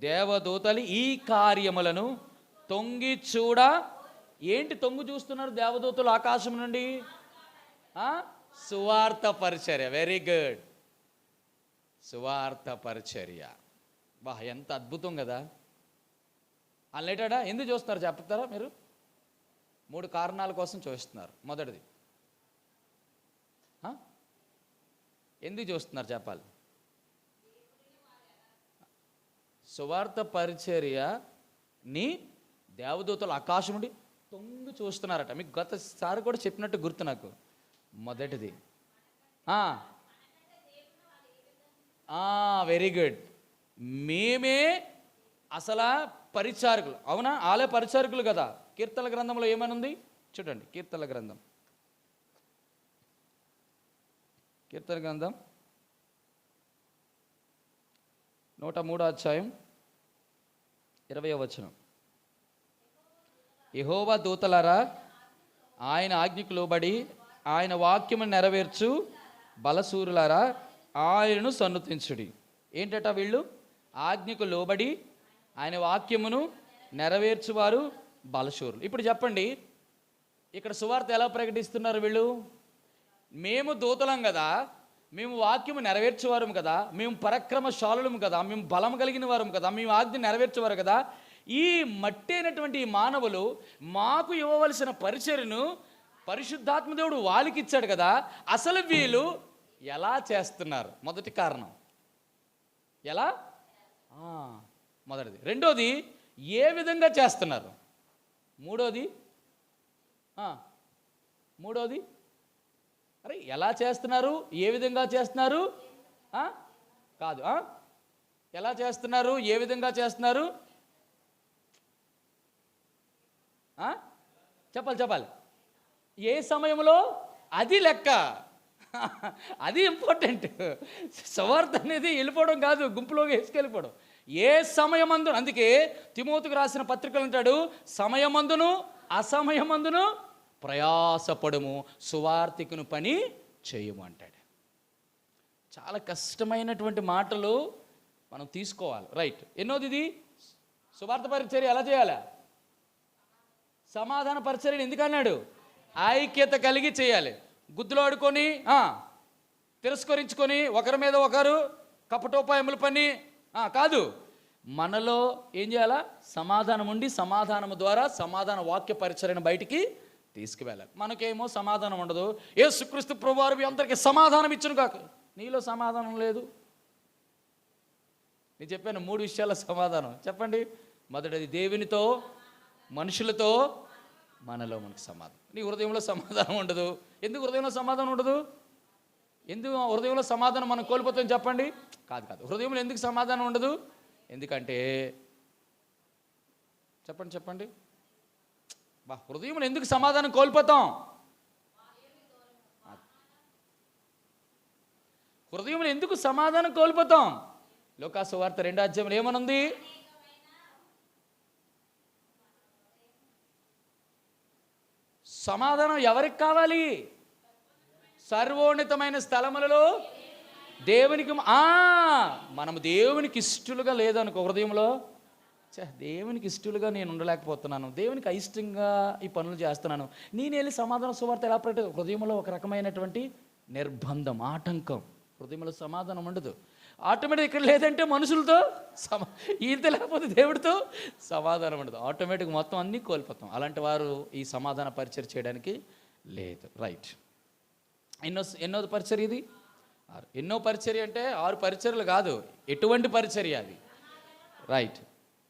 Speaker 2: దేవదూతలు ఈ కార్యములను తొంగి చూడ. ఏంటి తొంగి చూస్తున్నారు దేవదూతలు ఆకాశం నుండి? సువార్త పరిచర్య. Very good. సువార్త పరిచర్య. బా ఎంత అద్భుతం కదా. అన్లేటాడా ఎందుకు చూస్తున్నారు చెప్తారా మీరు? 3 కారణాల కోసం చూస్తున్నారు. మొదటిది ఎందుకు చూస్తున్నారు చెప్పాలి? సువార్త పరిచర్యని దేవదూతలు ఆకాశం నుండి తొంగి చూస్తున్నారట. మీకు గతసారి కూడా చెప్పినట్టు గుర్తు నాకు. మొదటిది వెరీ గుడ్, మేమే అసలు పరిచారకులు. అవునా? ఆలయ పరిచారకులు కదా. కీర్తనల గ్రంథంలో ఏమని ఉంది చూడండి. కీర్తనల గ్రంథం 103వ అధ్యాయం 20వ వచనం. యెహోవా దూతలారా ఆయన ఆజ్ఞకు లోబడి ఆయన వాక్యమును నెరవేర్చు బలశూరులారా ఆయనను సన్నుతించుడి. ఏంటట వీళ్ళు? ఆజ్ఞకు లోబడి ఆయన వాక్యమును నెరవేర్చువారు బలశూరులు. ఇప్పుడు చెప్పండి, ఇక్కడ సువార్త ఎలా ప్రకటిస్తున్నారు వీళ్ళు? మేము దూతలం కదా, మేము వాక్యము నెరవేర్చేవారం కదా, మేము పరాక్రమశాలులము కదా, మేము బలం కలిగిన వారం కదా, మేము ఆజ్ఞ నెరవేర్చేవారు కదా. ఈ మట్టి అయినటువంటి మానవులు మాకు ఇవ్వవలసిన పరిచర్యను పరిశుద్ధాత్మ దేవుడు వాళ్ళకి ఇచ్చాడు కదా. అసలు వీళ్ళు ఎలా చేస్తున్నారు? మొదటి కారణం ఎలా? మొదటిది. రెండోది ఏ విధంగా చేస్తున్నారు? మూడోది అరే ఎలా చేస్తున్నారు? ఏ విధంగా చేస్తున్నారు? కాదు, ఎలా చేస్తున్నారు? ఏ విధంగా చేస్తున్నారు? చెప్పాలి. ఏ సమయంలో? అది లెక్క, అది ఇంపార్టెంట్. సువార్త అనేది వెళ్ళిపోవడం కాదు, గుంపులోకి వేసుకెళ్ళిపోవడం. ఏ సమయమందు, అందుకే తిమోతికి రాసిన పత్రికలు అంటాడు, సమయమందును అసమయమందును ప్రయాసపడము, సువార్తికును పని చేయము అంటాడు. చాలా కష్టమైనటువంటి మాటలు మనం తీసుకోవాలి. రైట్. ఎన్నోది ఇది? సువార్త పరిచర్య ఎలా చేయాలి? సమాధాన పరిచర్యను ఎందుకన్నాడు? ఐక్యత కలిగి చేయాలి. గుద్దులాడుకొని తిరస్కరించుకొని ఒకరి మీద ఒకరు కపటోపాయములు పని కాదు. మనలో ఏం చేయాలా? సమాధానం ఉండి సమాధానము ద్వారా సమాధాన వాక్య పరిచర్యను బయటికి తీసుకువెళ్ళాలి. మనకేమో సమాధానం ఉండదు. యేసుక్రీస్తు ప్రభువారు అందరికీ సమాధానం ఇచ్చును కాక, నీలో సమాధానం లేదు. నేను చెప్పాను 3 విషయాల సమాధానం. చెప్పండి. మొదటిది దేవునితో, మనుషులతో, మనలో మనకు సమాధానం. నీ హృదయంలో సమాధానం ఉండదు. ఎందుకు హృదయంలో సమాధానం ఉండదు? ఎందుకు హృదయంలో సమాధానం మనం కోల్పోతాం చెప్పండి? కాదు, హృదయంలో ఎందుకు సమాధానం ఉండదు? ఎందుకంటే చెప్పండి హృదయంలో ఎందుకు సమాధానం కోల్పోతాం? హృదయంలో ఎందుకు సమాధానం కోల్పోతాం? లోకాసు వార్త 2వ అధ్యాయంలో ఏమనుంది? సమాధానం ఎవరికి కావాలి? సర్వోన్నతమైన స్థలములలో దేవునికి. మనము దేవునికి ఇష్టలుగా లేదనుకో హృదయంలో, దేవునికి ఇష్టలుగా నేను ఉండలేకపోతున్నాను, దేవునికి అయిష్టంగా ఈ పనులు చేస్తున్నాను, నేను వెళ్ళి సమాధాన సువార్త ఎలా ప్రకటి? హృదయంలో ఒక రకమైనటువంటి నిర్బంధం, ఆటంకం. హృదయంలో సమాధానం ఉండదు. ఆటోమేటిక్ ఇక్కడ లేదంటే మనుషులతో ఈత, లేకపోతే దేవుడితో సమాధానం ఉండదు. ఆటోమేటిక్ మొత్తం అన్నీ కోల్పోతాం. అలాంటి వారు ఈ సమాధాన పరిచర్య చేయడానికి లేదు. రైట్. ఎన్నోది పరిచర్య ఇది? ఎన్నో పరిచర్య అంటే 6 పరిచర్యలు కాదు, ఎటువంటి పరిచర్య అది? రైట్.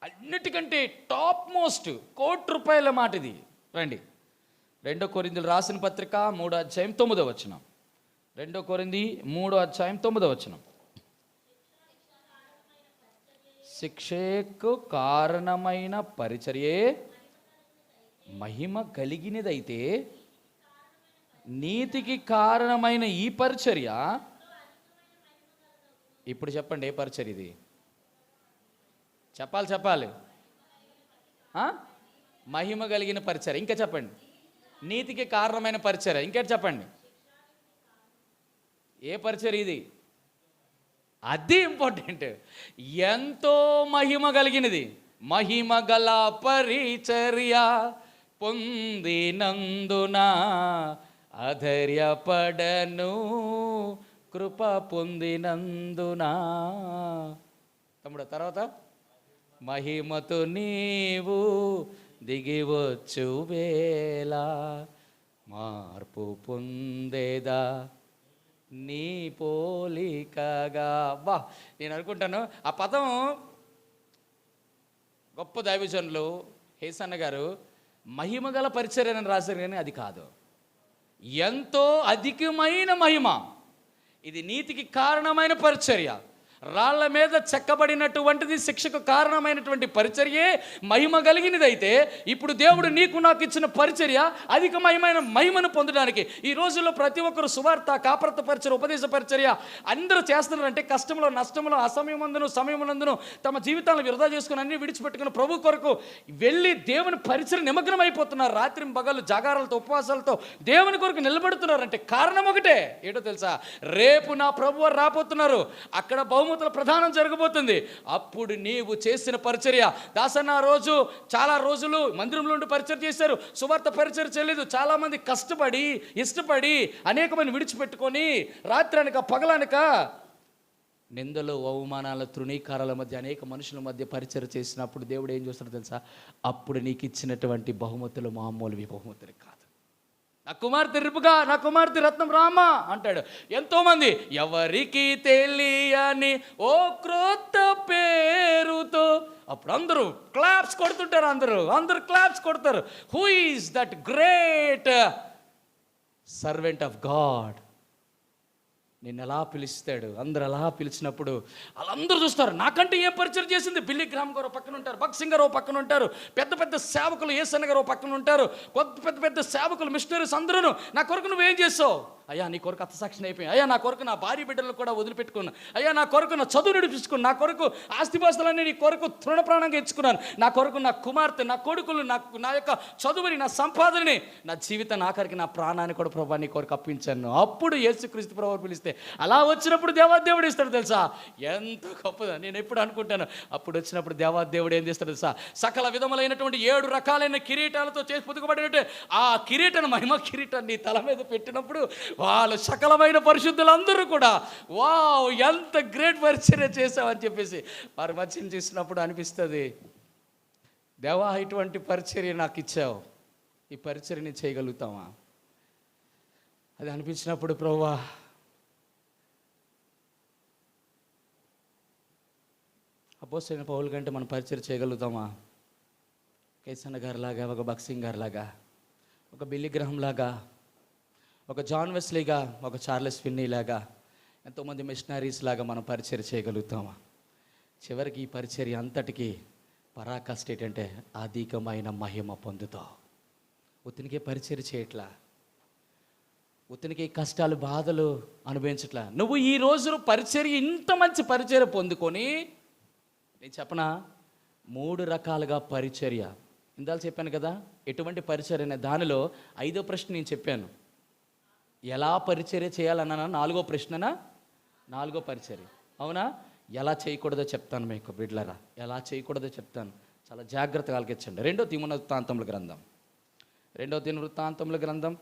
Speaker 2: అన్నిటికంటే టాప్ మోస్ట్ ₹1,00,00,000 మాట ఇది. రండి. 2 కొరింథీయులు రాసిన పత్రిక 3వ అధ్యాయం 9వ వచనం. 2 కొరింథీ 3వ అధ్యాయం 9వ వచనం. శిక్షకు కారణమైన పరిచర్యే మహిమ కలిగినదైతే నీతికి కారణమైన ఈ పరిచర్య, ఇప్పుడు చెప్పండి ఏ పరిచర్య ఇది? చెప్పాలి. మహిమ కలిగిన పరిచర్య. ఇంకా చెప్పండి. నీతికి కారణమైన పరిచర్య. ఇంకేంటి చెప్పండి? ఏ పరిచర్య ఇది? అది ఇంపార్టెంట్. ఎంతో మహిమ కలిగినది. మహిమ గల పరిచర్య పొందినందున అధైర్యపడను, కృప పొందినందున. తమ్ముడు తర్వాత మహిమతో నీవు దిగివచ్చు వేళ మార్పు పొందేదా నీ పోలికగా. బా, నేను అనుకుంటాను ఆ పదం గొప్ప దైవజనులు హేసన్న గారు మహిమగల పరిచర్య అని రాశారు, కానీ అది కాదు. ఎంతో అధికమైన మహిమ, ఇది నీతికి కారణమైన పరిచర్య, రాళ్ల మీద చెక్కబడినటువంటిది శిక్షకు కారణమైనటువంటి పరిచర్యే మహిమ కలిగినదైతే, ఇప్పుడు దేవుడు నీకు నాకు ఇచ్చిన పరిచర్య అధికమైన మహిమను పొందడానికి. ఈ రోజుల్లో ప్రతి ఒక్కరు సువార్త, కాపరత పరిచర్య, ఉపదేశ పరిచర్య అందరూ చేస్తున్నారంటే కష్టంలో, నష్టంలో, అసమయమందును సమయమునందును తమ జీవితాలను వృధా చేసుకుని అన్ని విడిచిపెట్టుకుని ప్రభు కొరకు వెళ్ళి దేవుని పరిచర్య నిమగ్నం అయిపోతున్నారు. రాత్రి పగలు జాగారాలతో ఉపవాసాలతో దేవుని కొరకు నిలబడుతున్నారంటే కారణం ఒకటే, ఏంటో తెలుసా? రేపు నా ప్రభువు రాబోతున్నారు, అక్కడ బహుమతుల ప్రధానం జరగబోతుంది. అప్పుడు నీవు చేసిన పరిచర్య. దాసన్న రోజు చాలా రోజులు మందిరంలో ఉండి పరిచర్య చేశారు, సువార్త పరిచర్య చేయలేదు. చాలా మంది కష్టపడి ఇష్టపడి అనేకమంది విడిచిపెట్టుకొని రాత్రనక పగలనక నిందలు, అవమానాల, తృణీకారాల మధ్య అనేక మనుషుల మధ్య పరిచర్య చేసినప్పుడు దేవుడు ఏం చేస్తాడో తెలుసా? అప్పుడు నీకు ఇచ్చినటువంటి బహుమతులు మామూలువి బహుమతులు కాదు. నా కుమార్తె రిపుగా, నా కుమార్తె రత్నం రామ అంటాడు. ఎంతోమంది ఎవరికి తెలియని ఓ క్రొత్త పేరుతో, అప్పుడు అందరూ క్లాప్స్ కొడుతుంటారు, అందరూ క్లాప్స్ కొడతారు. Who is that great servant of God? నిన్ను ఎలా పిలుస్తాడు, అందరు అలా పిలిచినప్పుడు వాళ్ళందరూ చూస్తారు, నాకంటే ఏం పరిచయం చేసింది. బిల్లీ గ్రామ్ గారు పక్కన ఉంటారు, భగత్ సింగ్ గారు పక్కన ఉంటారు, పెద్ద పెద్ద సేవకులు యేసన్న గారు పక్కన ఉంటారు, పెద్ద పెద్ద సేవకులు, మిషనరీస్ అందరూ నా కొరకు నువ్వేం చేసావు? అయ్యా నీ కొరకు అత్తసాక్షిని అయిపోయి, అయ్యా నా కొరకు నా భార్య బిడ్డలు కూడా వదిలిపెట్టుకున్నాను, అయ్యా నా కొరకు నా చదువు నడిపించుకున్నాను, నా కొరకు ఆస్తిపాస్తులన్నీ నీ కొరకు తృణప్రాణంగా ఇచ్చుకున్నాను, నా కొరకు నా కుమార్తె, నా కొడుకులు, నా యొక్క చదువుని, నా సంపాదనని, నా జీవితాన్ని, ఆఖరికి నా ప్రాణాన్ని కూడా ప్రభా నీ కొరకు అప్పించాను. అప్పుడు యేసుక్రీస్తు ప్రభువు పిలిస్తే అలా వచ్చినప్పుడు దేవాదేవుడు ఇస్తాడు తెలుసా? ఎంత గొప్పదా! నేను ఎప్పుడు అనుకుంటాను, అప్పుడు వచ్చినప్పుడు దేవాదేవుడు ఏం చేస్తాడు తెలుసా? సకల విధములైనటువంటి 7 రకాలైన కిరీటాలతో చేసి పొదుగుబడినట్టు ఆ కిరీటాన్ని, మహిమ కిరీటాన్ని నీ తల మీద పెట్టినప్పుడు వాళ్ళు సకలమైన పరిశుద్ధులందరూ కూడా వావ్ ఎంత గ్రేట్ పరిచర్య చేసావని చెప్పేసి వారి మధ్యన చేసినప్పుడు అనిపిస్తుంది, దేవా ఇటువంటి పరిచర్య నాకు ఇచ్చావు, ఈ పరిచర్యని చేయగలుగుతామా? అది అనిపించినప్పుడు ప్రభువా అపోస్తలుడైన పౌలు కంటే మనం పరిచర్య చేయగలుగుతామా? కేసన్న గారిలాగా, ఒక భగత్ సింగ్ గారిలాగా, ఒక బిల్లీ గ్రహం లాగా, ఒక జాన్ వెస్లీగా, ఒక చార్లెస్ ఫిన్నీ లాగా, ఎంతోమంది మిషనరీస్ లాగా మనం పరిచర్య చేయగలుగుతామా? చివరికి ఈ పరిచర్య అంతటికీ పరాకాష్ట ఏంటంటే అధికమైన మహిమ పొందుతావు. ఉత్తినికే పరిచర్య చేయట్లా, ఉత్తినికే కష్టాలు, బాధలు అనుభవించట్లా. నువ్వు ఈ రోజు పరిచర్య, ఇంత మంచి పరిచర్య పొందుకొని, నేను చెప్పనా 3 రకాలుగా పరిచర్య. ఇందాక చెప్పాను కదా ఎటువంటి పరిచర్య అనే దానిలో 5వ ప్రశ్న నేను చెప్పాను. ఎలా పరిచర్య చేయాలన్నా 4వ ప్రశ్ననా? 4వ పరిచర్య, అవునా? ఎలా చేయకూడదో చెప్తాను మీకు బిడ్లరా, ఎలా చేయకూడదో చెప్తాను, చాలా జాగ్రత్తగా ఆలకించండి. 2వ దినవృత్తాంతముల గ్రంథం 29. 2వ దినవృత్తాంతముల గ్రంథం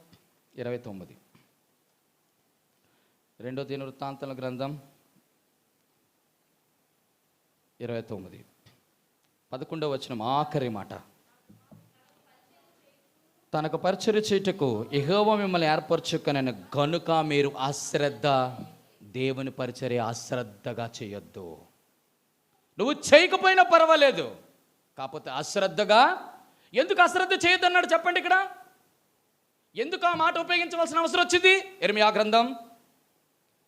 Speaker 2: 29, 11వ వచనం ఆఖరి మాట. తనకు పరిచర్య చేయుటకు యెహోవా మిమ్మల్ని ఏర్పరచుకొనెను గనుక మీరు అశ్రద్ధ, దేవుని పరిచర్య అశ్రద్ధగా చేయొద్దు. నువ్వు చేయకపోయినా పర్వాలేదు, కాకపోతే అశ్రద్ధగా. ఎందుకు అశ్రద్ధ చేయొద్దు అన్నాడు చెప్పండి ఇక్కడ? ఎందుకు ఆ మాట ఉపయోగించవలసిన అవసరం వచ్చింది? ఇర్మియా గ్రంథం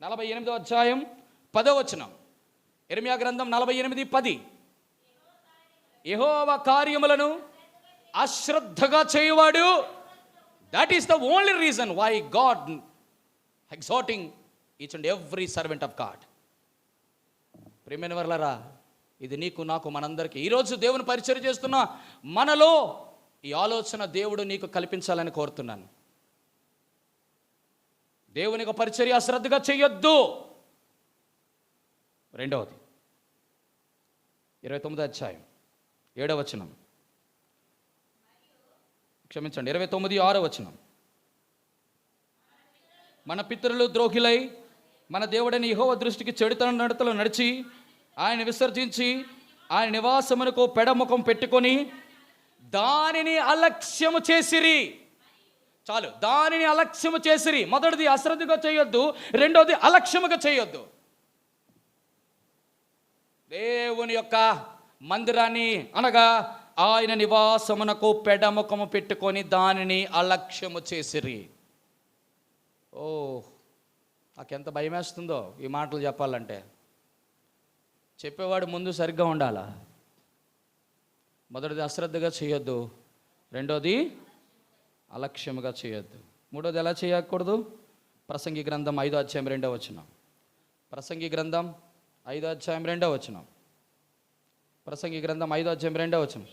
Speaker 2: 48వ అధ్యాయం 10వ వచనం. ఇర్మియా గ్రంథం 48:10. యెహోవా కార్యములను అశ్రద్ధగా చేయువాడు, that is the only reason why God exhorting each and every servant of God. ప్రియమైన వారలారా, ఇది నీకు నాకు మనందరికీ ఈరోజు దేవుని పరిచర్య చేస్తున్న మనలో ఈ ఆలోచన దేవుడు నీకు కల్పించాలని కోరుతున్నాను. దేవునికి పరిచర్య అశ్రద్ధగా చేయొద్దు. 2వ 29వ అధ్యాయం 7వ వచనం, క్షమించండి 29:6వ వచనం. మన పితరులు ద్రోహిలై మన దేవుడని యెహోవా దృష్టికి చెడుతన నడతలో నడిచి ఆయన విసర్జించి ఆయన నివాసమునకు పెడముఖం పెట్టుకొని దానిని అలక్ష్యము చేసిరి. చాలు, దానిని అలక్ష్యము చేసిరి. మొదటిది అశ్రద్ధగా చేయొద్దు, రెండోది అలక్ష్యముగా చేయొద్దు. దేవుని యొక్క మందిరాన్ని అనగా ఆయన నివాసమునకు పెడముఖము పెట్టుకొని దానిని అలక్ష్యము చేసిరి. ఓ, నాకెంత భయం వేస్తుందో ఈ మాటలు చెప్పాలంటే. చెప్పేవాడు ముందు సరిగ్గా ఉండాలా. మొదటిది అశ్రద్ధగా చేయొద్దు, రెండోది అలక్ష్యముగా చేయొద్దు, మూడోది ఎలా చేయకూడదు? ప్రసంగి గ్రంథం 5వ అధ్యాయం 2వ వచనం. ప్రసంగి గ్రంథం 5వ అధ్యాయం 2వ వచనం. ప్రసంగి గ్రంథం 5వ అధ్యాయం 2వ వచనం.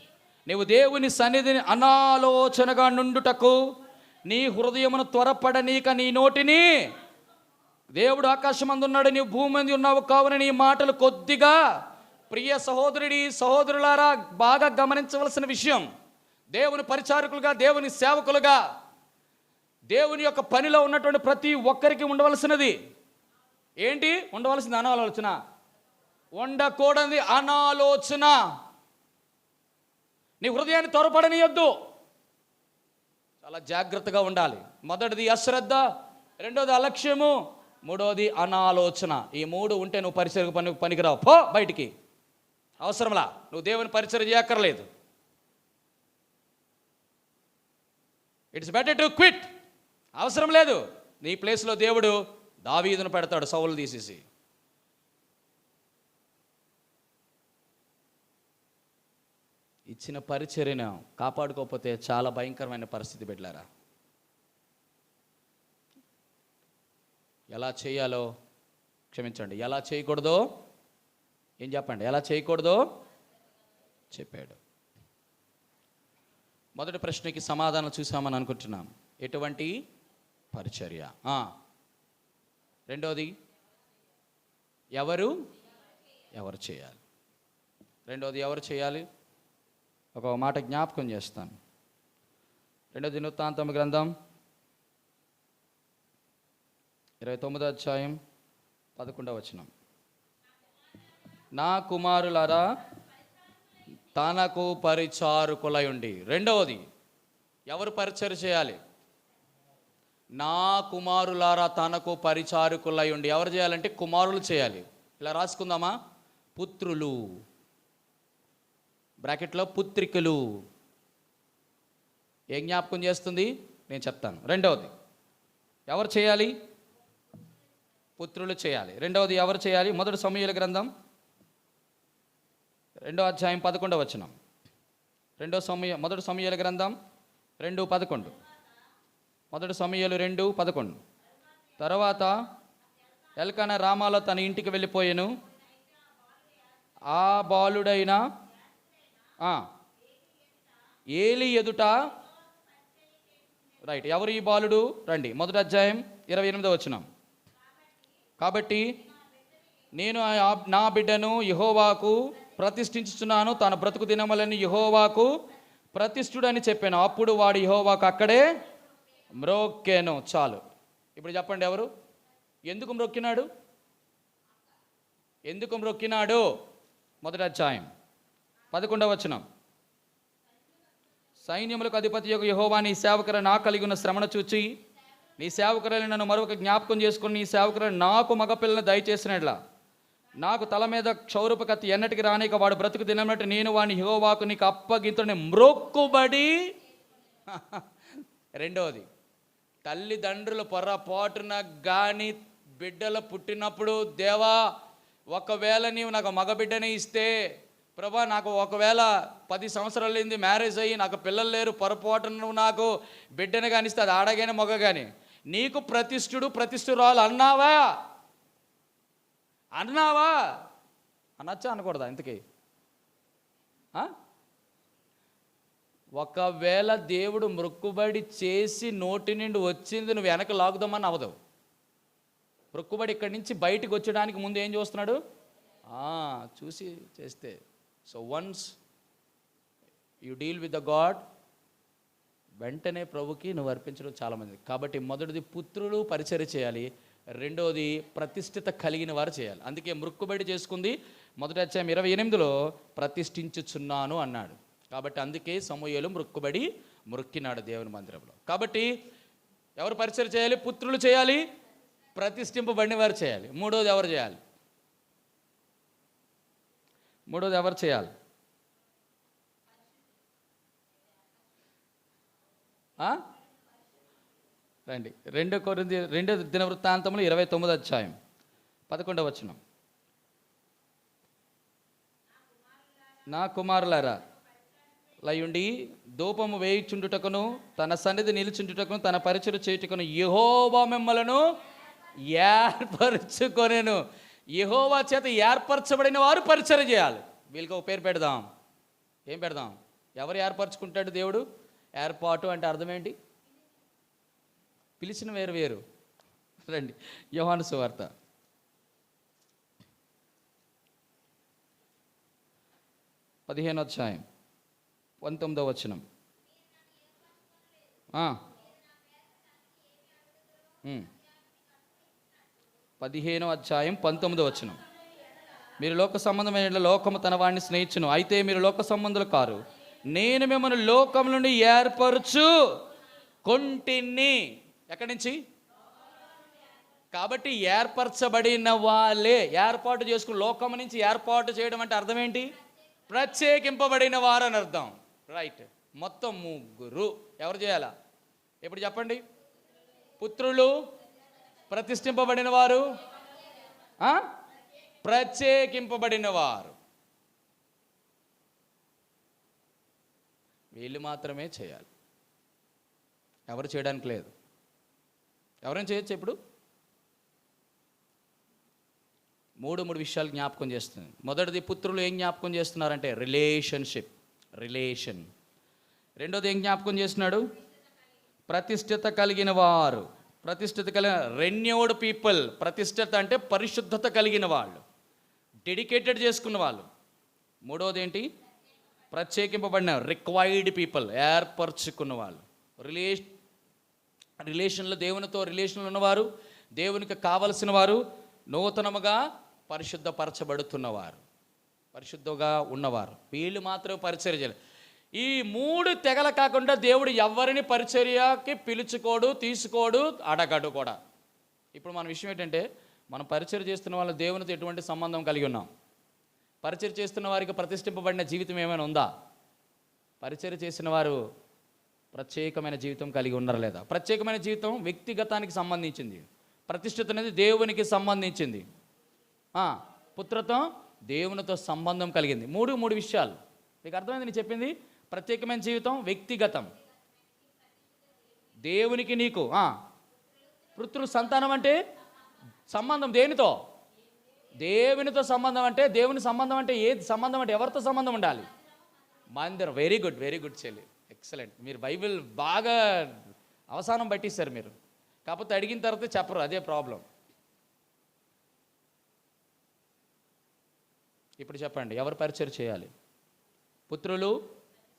Speaker 2: నీవు దేవుని సన్నిధిని అనాలోచనగా నుండుటకు నీ హృదయమును త్వరపడనీక నీ నోటిని. దేవుడు ఆకాశమందున్నాడు, నీవు భూమి మీద ఉన్నావు కావున నీ మాటలు కొద్దిగా. ప్రియ సహోదరుడి సహోదరులారా, బాగా గమనించవలసిన విషయం, దేవుని పరిచారకులుగా, దేవుని సేవకులుగా, దేవుని యొక్క పనిలో ఉన్నటువంటి ప్రతి ఒక్కరికి ఉండవలసినది ఏంటి? ఉండవలసింది అనాలోచన, ఉండకూడదు అనాలోచన. నీ హృదయాన్ని త్వరపడనీయొద్దు, చాలా జాగ్రత్తగా ఉండాలి. మొదటిది అశ్రద్ధ, రెండోది అలక్ష్యము, మూడోది అనాలోచన. ఈ మూడు ఉంటే నువ్వు పరిచర్యకు పనికిరావు. పో బయటికి, అవసరంలా. నువ్వు దేవుని పరిచర్య చేయక్కర్లేదు. It's better to quit. అవసరం లేదు. నీ ప్లేస్లో దేవుడు దావీదును పెడతాడు, సౌలు తీసేసి. ఇచ్చిన పరిచర్యను కాపాడుకోకపోతే చాలా భయంకరమైన పరిస్థితి పెట్టారా. ఎలా చేయాలో క్షమించండి, ఎలా చేయకూడదో ఏం చెప్పండి, ఎలా చేయకూడదో చెప్పాడు. మొదటి ప్రశ్నకి సమాధానం చూసామని అనుకుంటున్నాం, ఎటువంటి పరిచర్య. రెండోది ఎవరు చేయాలి. రెండోది ఎవరు చేయాలి. ఒక మాట జ్ఞాపకం చేస్తాను. 2 దినవృత్తాంతముల గ్రంథం 29వ అధ్యాయం 11వ వచనం. నా కుమారులారా తనకు పరిచారకులై ఉండి. రెండవది ఎవరు పరిచర్య చేయాలి? నా కుమారులారా తనకు పరిచారకులై ఉండి. ఎవరు చేయాలంటే కుమారులు చేయాలి. ఇలా రాసుకుందామా? పుత్రులు, బ్రాకెట్లో పుత్రికలు. ఏం జ్ఞాపకం చేస్తుంది నేను చెప్తాను. రెండవది ఎవరు చేయాలి? పుత్రులు చేయాలి. రెండవది ఎవరు చేయాలి? మొదటి సమూయేలు గ్రంథం 2వ అధ్యాయం 11వ వచనం. మొదటి సమూయేలు గ్రంథం 2:11. మొదటి సమూయేలు 2:11. తర్వాత ఎల్కానా రామాలో తన ఇంటికి వెళ్ళిపోయాను. ఆ బాలుడైన ఏలి ఎదుట. రైట్, ఎవరు ఈ బాలుడు? రండి, మొదటి అధ్యాయం 28వ వచనం. కాబట్టి నేను నా బిడ్డను యెహోవాకు ప్రతిష్ఠించుచున్నాను, తన బ్రతుకు దినములని యెహోవాకు ప్రతిష్ఠుడు అని చెప్పాను. అప్పుడు వాడు యెహోవాకు అక్కడే మ్రొక్కెను. చాలు. ఇప్పుడు చెప్పండి, ఎవరు ఎందుకు మ్రొక్కినాడు? ఎందుకు మ్రొక్కినాడు? మొదటి అధ్యాయం 11వ వచనం. సైన్యములకు అధిపతి యొక్క యెహోవా, నీ సేవకులను నా కలిగి ఉన్న శ్రమను చూచి నీ సేవకులను నన్ను మరొక జ్ఞాపకం చేసుకుని నీ సేవకులను నాకు మగపిల్లను దయచేసినట్లా నాకు తల మీద క్షౌరపు కత్తి ఎన్నటికి రానిక వాడు బ్రతుకు దినమన్నట్టు నేను వాడిని యెహోవాకు నీకు అప్పగింతుని మ్రొక్కుబడి. రెండవది, తల్లిదండ్రుల పొరపాటున కానీ బిడ్డలు పుట్టినప్పుడు, దేవా ఒకవేళ నీవు నాకు మగబిడ్డని ఇస్తే, ప్రభా నాకు ఒకవేళ 10 సంవత్సరాలు అయింది మ్యారేజ్ అయ్యి నాకు పిల్లలు లేరు, పొరపాటున నువ్వు నాకు బిడ్డని కానిస్తే అది ఆడగానే మగ కానీ నీకు ప్రతిష్ఠురాలు అన్నావా అనొచ్చా అనకూడదా? ఇంతకీ ఒకవేళ దేవుడు మొక్కుబడి చేసి నోటి నుండి వచ్చింది నువ్వు వెనక లాగుదామని అవదు. మొక్కుబడి ఇక్కడి నుంచి బయటికి వచ్చడానికి ముందు ఏం చూస్తున్నాడు? చూసి చేస్తే. So once you deal with the God, వెంటనే ప్రభుకి నువ్వు అర్పించడం చాలామంది. కాబట్టి మొదటిది పుత్రులు పరిచర్య చేయాలి, రెండోది ప్రతిష్ఠిత కలిగిన వారు చేయాలి. అందుకే మృక్కుబడి చేసుకుంది మొదటి అధ్యాయం 28లో ప్రతిష్ఠించుచున్నాను అన్నాడు. కాబట్టి అందుకే సమూయేలు మృక్కినాడు దేవుని మందిరంలో. కాబట్టి ఎవరు పరిచయం చేయాలి? పుత్రులు చేయాలి, ప్రతిష్ఠింపబడిన వారు చేయాలి. మూడోది ఎవరు చేయాలి? రండి. 2 దినవృత్తాంతములు 29 అధ్యాయం 11వ వచనం. నా కుమారులారా, లయుండి ధూపము వేయుచుండుటకును తన సన్నిధి నిలుచుండుటకును తన పరిచయం చేయుటకును యెహోవా మిమ్మలను ఏర్పరచుకొనెను. యెహోవా చేత ఏర్పరచబడిన వారు పరిచయం చేయాలి. వీళ్ళకి ఒక పేరు పెడదాం. ఏం పెడదాం? ఎవరు ఏర్పరచుకుంటాడు దేవుడు? ఏర్పాటు అంటే అర్థం ఏంటి? పిలిచిన వేరు. రండి, యోహాను సువార్త 15వ అధ్యాయం 19వ వచనం. 15వ అధ్యాయం 19వ వచనం. మీరు లోక సంబంధమైన లోకము తన వాడిని స్నేహించును, అయితే మీరు లోక సంబంధులు కారు, నేను మిమ్మల్ని లోకం నుండి ఏర్పరచు కొంటిని. ఎక్కడి నుంచి? కాబట్టి ఏర్పరచబడిన వాళ్ళే ఏర్పాటు చేసుకుని లోకం నుంచి ఏర్పాటు చేయడం అంటే అర్థం ఏంటి? ప్రత్యేకింపబడిన వారు అని అర్థం. రైట్. మొత్తం ముగ్గురు ఎవరు చేయాలా? ఎప్పుడు చెప్పండి? పుత్రులు, ప్రతిష్ఠింపబడిన వారు, ప్రత్యేకింపబడిన వారు. వీళ్ళు మాత్రమే చేయాలి, ఎవరు చేయడానికి లేదు. ఎవరైనా చేయొచ్చు. ఇప్పుడు మూడు విషయాలు జ్ఞాపకం చేస్తుంది. మొదటిది, పుత్రులు ఏం జ్ఞాపకం చేస్తున్నారంటే రిలేషన్. రెండోది ఏం జ్ఞాపకం చేస్తున్నాడు? ప్రతిష్ఠిత కలిగిన వారు. Renewed people. ప్రతిష్ఠిత అంటే పరిశుద్ధత కలిగిన వాళ్ళు, డెడికేటెడ్ చేసుకున్న వాళ్ళు. మూడోది ఏంటి? ప్రత్యేకింపబడిన రిక్వైర్డ్ పీపుల్, ఏర్పరచుకున్న వాళ్ళు. రిలేషన్లో దేవునితో రిలేషన్లు ఉన్నవారు, దేవునికి కావలసిన వారు, నూతనముగా పరిశుద్ధపరచబడుతున్నవారు, పరిశుద్ధంగా ఉన్నవారు. వీళ్ళు మాత్రం పరిచర్య చేయాలి. ఈ మూడు తెగల కాకుండా దేవుడు ఎవరిని పరిచర్యకి పిలుచుకోడు, తీసుకోడు, అడగడు కూడా. ఇప్పుడు మన విషయం ఏంటంటే, మనం పరిచర్య చేస్తున్న వాళ్ళు దేవునితో ఎటువంటి సంబంధం కలిగి ఉన్నాం? పరిచర్య చేస్తున్న వారికి ప్రతిష్ఠింపబడిన జీవితం ఏమైనా ఉందా? పరిచర్య చేసిన వారు ప్రత్యేకమైన జీవితం కలిగి ఉన్నారా లేదా? ప్రత్యేకమైన జీవితం వ్యక్తిగతానికి సంబంధించింది, ప్రతిష్ఠిత అనేది దేవునికి సంబంధించింది, పుత్రత్వం దేవునితో సంబంధం కలిగింది. మూడు విషయాలు మీకు అర్థమైంది నేను చెప్పింది. ప్రత్యేకమైన జీవితం వ్యక్తిగతం, దేవునికి నీకు. పుత్రులు సంతానం అంటే సంబంధం దేనితో? దేవునితో సంబంధం. అంటే దేవుని సంబంధం అంటే ఏది సంబంధం? అంటే ఎవరితో సంబంధం ఉండాలి? మందిరం. వెరీ గుడ్ చెల్లి, ఎక్సలెంట్. మీరు బైబిల్ బాగా అవసానం పట్టిస్తారు మీరు, కాకపోతే అడిగిన తర్వాత చెప్పరు, అదే ప్రాబ్లం. ఇప్పుడు చెప్పండి, ఎవరు పరిచయం చేయాలి? పుత్రులు,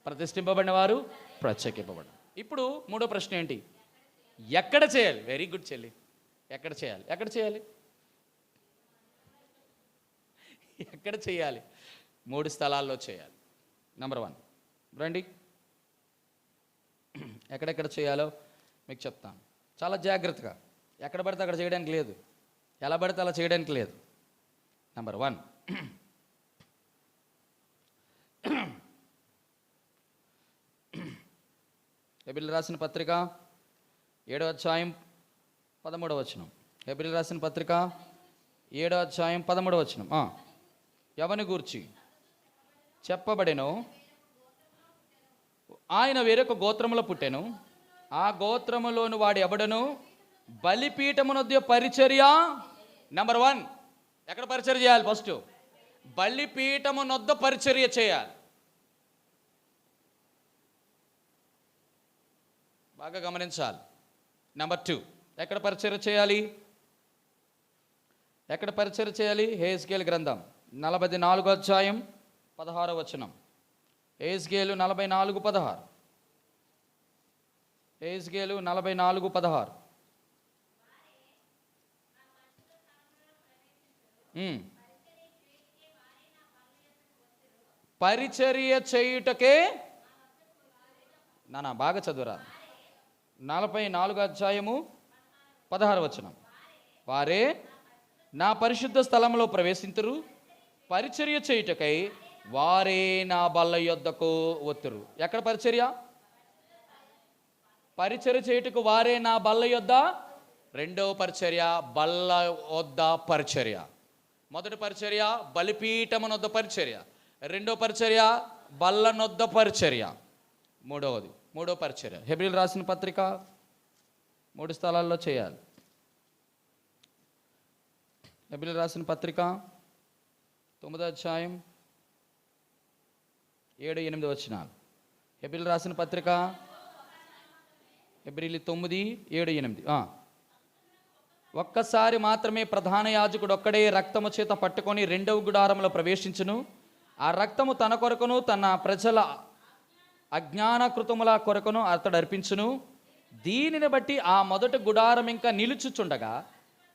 Speaker 2: ప్రతిష్ఠింపబడిన వారు, ప్రత్యేకింపబడిన. ఇప్పుడు మూడో ప్రశ్న ఏంటి? ఎక్కడ చేయాలి? వెరీ గుడ్ చెల్లి, ఎక్కడ చేయాలి? ఎక్కడ చేయాలి? 3 స్థలాల్లో చేయాలి. నెంబర్ 1, రండి, ఎక్కడెక్కడ చేయాలో మీకు చెప్తాను చాలా జాగ్రత్తగా. ఎక్కడ పడితే అక్కడ చేయడానికి లేదు, ఎలా పడితే అలా చేయడానికి లేదు. నెంబర్ 1, హెబ్రీయులకు రాసిన పత్రిక 7వ అధ్యాయం 13వ వచనం. హెబ్రీయులకు రాసిన పత్రిక 7వ అధ్యాయం 13వ వచనం. ఎవని గూర్చి చెప్పబడెను? ఆయన వేరొక గోత్రములో పుట్టెను, ఆ గోత్రములోని వాడు ఎవడను బలిపీఠమునొద్ద పరిచర్య. నెంబర్ 1, ఎక్కడ పరిచర్య చేయాలి? ఫస్ట్ బలిపీఠమునొద్ద పరిచర్య చేయాలి. బాగా గమనించాలి. నెంబర్ 2, ఎక్కడ పరిచర్య చేయాలి? హెజ్కేలు గ్రంథం 44వ అధ్యాయం 16వ వచనం. హెజ్కేలు 44:16. హెజ్కేలు 44:16. ఉమ్. పరిచర్య చేయుటకే నానా బాగా చదువురా. 44 అధ్యాయము 16 వచనం. వారే నా పరిశుద్ధ స్థలంలో ప్రవేశింతురు, పరిచర్య చేయుటకై వారే నా బల్ల యొద్దకు వత్తురు. ఎక్కడ పరిచర్య? పరిచర్య చేయుటకు వారే నా బల్ల యొద్ద. రెండవ పరిచర్య బల్ల వద్ద పరిచర్య. మొదటి పరిచర్య బలిపీఠమునొద్ద పరిచర్య, రెండో పరిచర్య బల్ల నొద్ద పరిచర్య, మూడో పరిచర్య. హెబ్రీయులకు రాసిన పత్రిక 3 స్థలాల్లో చేయాలి. హెబ్రీయులకు రాసిన పత్రిక 9వ అధ్యాయం 7-8 వచనాలు. హెబ్రీయులకు రాసిన పత్రిక హెబ్రీయులు 9:7-8. ఒక్కసారి మాత్రమే ప్రధాన యాజకుడు ఒక్కడే రక్తము చేత పట్టుకొని రెండవ గుడారంలో ప్రవేశించును. ఆ రక్తము తన కొరకును తన ప్రజల అజ్ఞానకృతముల కొరకును అతడు అర్పించును. దీనిని బట్టి ఆ మొదటి గుడారం ఇంకా నిలుచుచుండగా